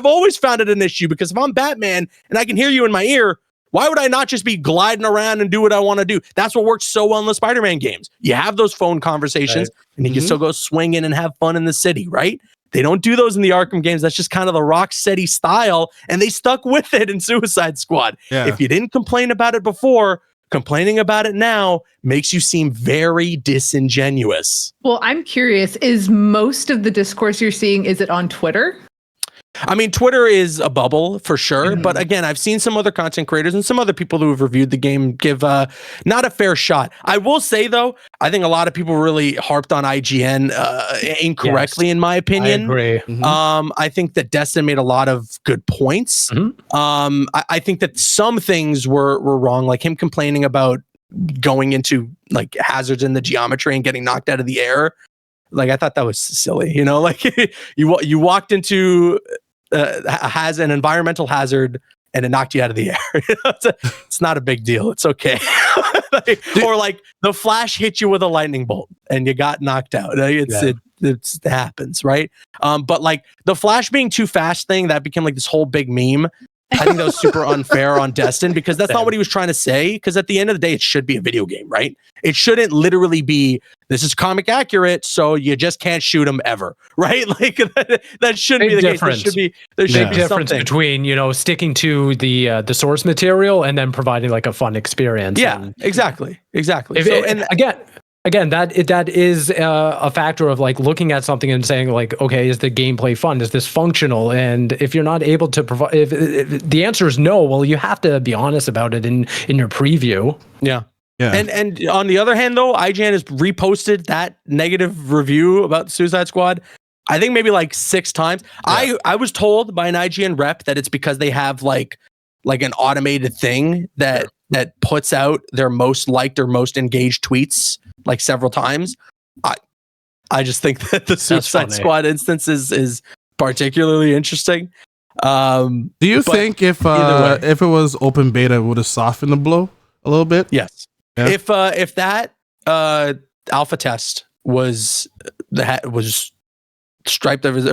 always found it an issue, because if I'm Batman and I can hear you in my ear, why would I not just be gliding around and do what I want to do? That's what works so well in the Spider-Man games. You have those phone conversations, and you can still go swinging and have fun in the city, right? They don't do those in the Arkham games. That's just kind of the Rocksteady style, and they stuck with it in Suicide Squad. Yeah. If you didn't complain about it before, complaining about it now makes you seem very disingenuous. Well, I'm curious, is most of the discourse you're seeing, is it on Twitter? I mean, Twitter is a bubble for sure. But again, I've seen some other content creators and some other people who have reviewed the game give not a fair shot. I will say, though, I think a lot of people really harped on IGN incorrectly, in my opinion. I agree. I think that Destin made a lot of good points. I think that some things were wrong, like him complaining about going into like hazards in the geometry and getting knocked out of the air. Like, I thought that was silly, like you walked into an environmental hazard and it knocked you out of the air. It's not a big deal. It's okay. Or like the Flash hit you with a lightning bolt and you got knocked out. It happens, right? But like the Flash being too fast thing, that became like this whole big meme. I think that was super unfair on Destin, because that's not what he was trying to say. Because at the end of the day, it should be a video game, right? It shouldn't literally be, this is comic accurate, so you just can't shoot him ever, right? Like that shouldn't be the case. There should be difference between sticking to the source material and then providing like a fun experience. Yeah, exactly. Again, that is a factor of like looking at something and saying like, okay, is the gameplay fun? Is this functional? And if you're not able to provide, if the answer is no, well, you have to be honest about it in your preview. Yeah. And on the other hand, though, IGN has reposted that negative review about Suicide Squad, I think maybe like 6 times. Yeah. I was told by an IGN rep that it's because they have like an automated thing that puts out their most liked or most engaged tweets like several times. I just think that the Suicide Squad instance is particularly interesting. Do you think if it was open beta, it would have softened the blow a little bit? Yes. Yeah. If that alpha test was stripped of its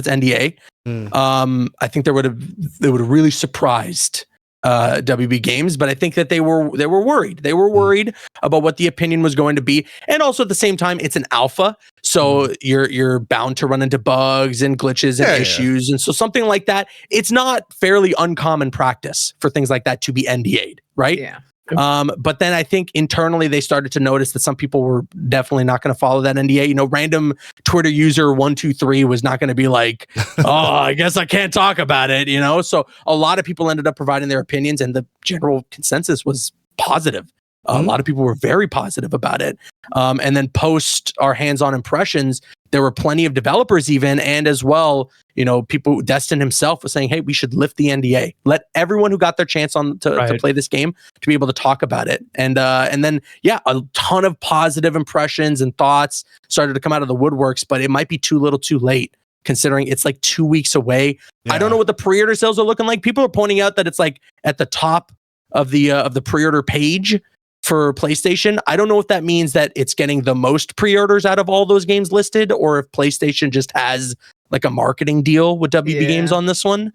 NDA, I think they would have really surprised WB Games, but I think that they were worried. They were worried about what the opinion was going to be, and also at the same time, it's an alpha, so you're bound to run into bugs and glitches and issues, and so something like that, it's not fairly uncommon practice for things like that to be NDA'd, right? Yeah. But then I think internally they started to notice that some people were definitely not going to follow that NDA. You know, random Twitter user 123 was not going to be like, oh, I guess I can't talk about it, you know? So a lot of people ended up providing their opinions, and the general consensus was positive. A lot of people were very positive about it. And then post our hands-on impressions, there were plenty of developers even, and as well, you know, people, Destin himself was saying, hey, we should lift the NDA. Let everyone who got their chance to play this game to be able to talk about it. And then, a ton of positive impressions and thoughts started to come out of the woodworks, but it might be too little too late, considering it's like 2 weeks away. I don't know what the pre-order sales are looking like. People are pointing out that it's like at the top of the pre-order page for PlayStation. I don't know if that means that it's getting the most pre-orders out of all those games listed, or if PlayStation just has like a marketing deal with WB Games on this one.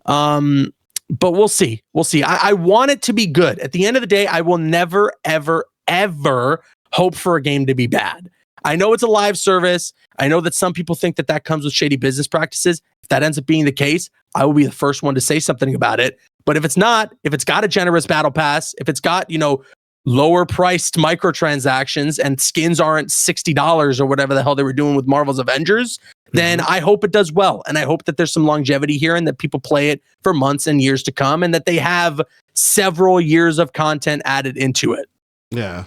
But we'll see. I want it to be good. At the end of the day, I will never, ever, ever hope for a game to be bad. I know it's a live service. I know that some people think that comes with shady business practices. If that ends up being the case, I will be the first one to say something about it. But if it's not, if it's got a generous battle pass, if it's got, you know, lower priced microtransactions and skins aren't $60 or whatever the hell they were doing with Marvel's Avengers, then I hope it does well. And I hope that there's some longevity here and that people play it for months and years to come, and that they have several years of content added into it. Yeah.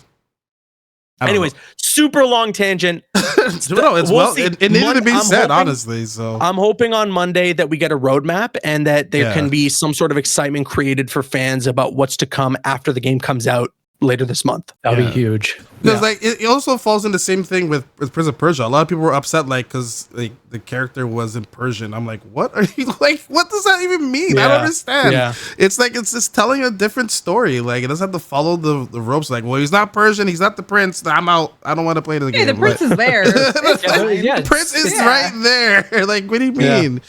Anyways, super long tangent. It needed to be said, honestly. So I'm hoping on Monday that we get a roadmap and that there can be some sort of excitement created for fans about what's to come after the game comes out later this month. That'll be huge. Because like it also falls in the same thing with Prince of Persia. A lot of people were upset because like the character was in Persian. I'm like, what are you like? What does that even mean? I don't understand. Yeah. It's like it's just telling a different story. Like it doesn't have to follow the ropes. Like, well, he's not Persian. He's not the prince. I'm out. I don't want to play the game. The prince is there. The prince is right there. Like, what do you mean? Yeah.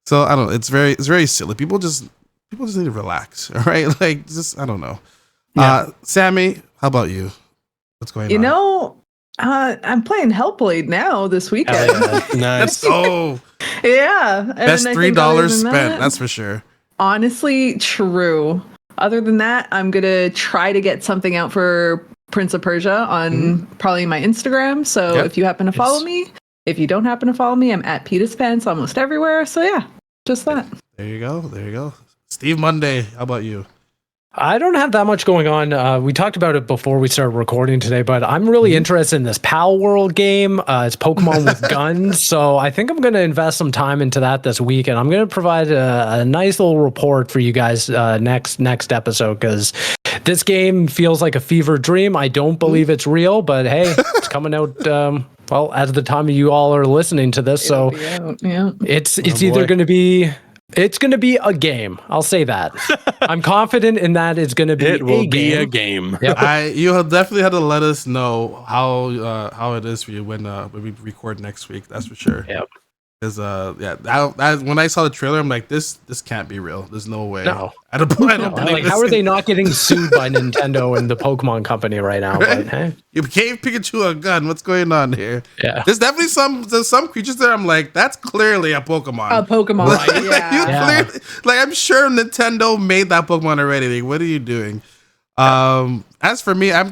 So I don't know. It's very silly. People just need to relax. All right. Like just I don't know. Sammy, how about you? What's going on? You know, I'm playing Hellblade now this weekend. Nice. Yeah. Best $3 spent, that's for sure. Honestly, true. Other than that, I'm going to try to get something out for Prince of Persia on probably my Instagram. So if you happen to follow me, if you don't happen to follow me, I'm at Petus Pants almost everywhere. So yeah, just that. There you go. Steve Monday, how about you? I don't have that much going on. We talked about it before we started recording today, but I'm really interested in this Pal World game. It's Pokemon with guns. So I think I'm going to invest some time into that this week. And I'm going to provide a nice little report for you guys next episode, because this game feels like a fever dream. I don't believe it's real, but hey, it's coming out at the time you all are listening to this. So it's either going to be... It's going to be a game. I'll say that. I'm confident in that it's going to be a game. Yep. You'll definitely have to let us know how it is for you when we record next week. That's for sure. Yep. Because when I saw the trailer, I'm like, this can't be real. There's no way. No. I don't believe like, how are they not getting sued by Nintendo and the Pokemon company right now? Right? But, hey. You gave Pikachu a gun. What's going on here? Yeah. There's definitely some creatures there. I'm like, that's clearly a Pokemon. A Pokemon, right? Yeah. Like, I'm sure Nintendo made that Pokemon already. Like, what are you doing? As for me, I'm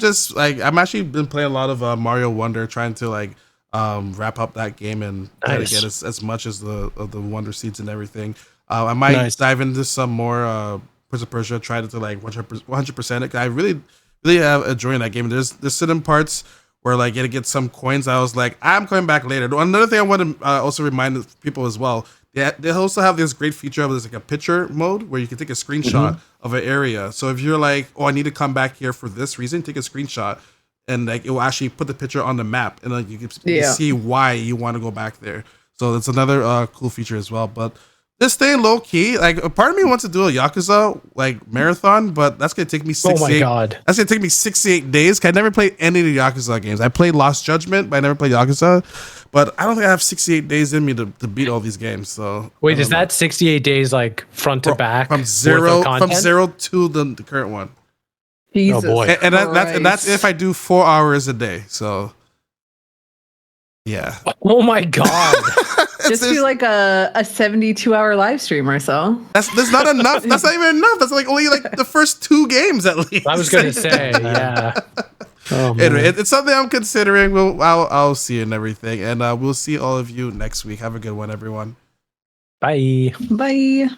actually been playing a lot of Mario Wonder, trying to like wrap up that game and try to get as much as the Wonder Seeds and everything. I might dive into some more Prince of Persia, try to like 100% it. I really have enjoying that game. There's certain parts where like you get some coins. I was like, I'm coming back later. Another thing I want to also remind people as well. They also have this great feature of like a picture mode where you can take a screenshot of an area. So if you're like, oh, I need to come back here for this reason, take a screenshot. And like it will actually put the picture on the map, and like you can see why you want to go back there. So that's another cool feature as well. But Just staying low key. Like a part of me wants to do a Yakuza like marathon, but that's gonna take me 68. Oh my god. That's gonna take me 68 days. I never played any of the Yakuza games. I played Lost Judgment, but I never played Yakuza. But I don't think I have 68 days in me to beat all these games. So wait, is that 68 days like front to back from zero to the current one? Jesus. Oh boy. And that's if I do 4 hours a day. So yeah. Oh my god. Just do like a 72-hour live stream or so. That's not enough. That's not even enough. That's like only like the first 2 games at least. I was gonna say, yeah. Oh, anyway, it's something I'm considering. I'll see and everything, and we'll see all of you next week. Have a good one, everyone. Bye. Bye.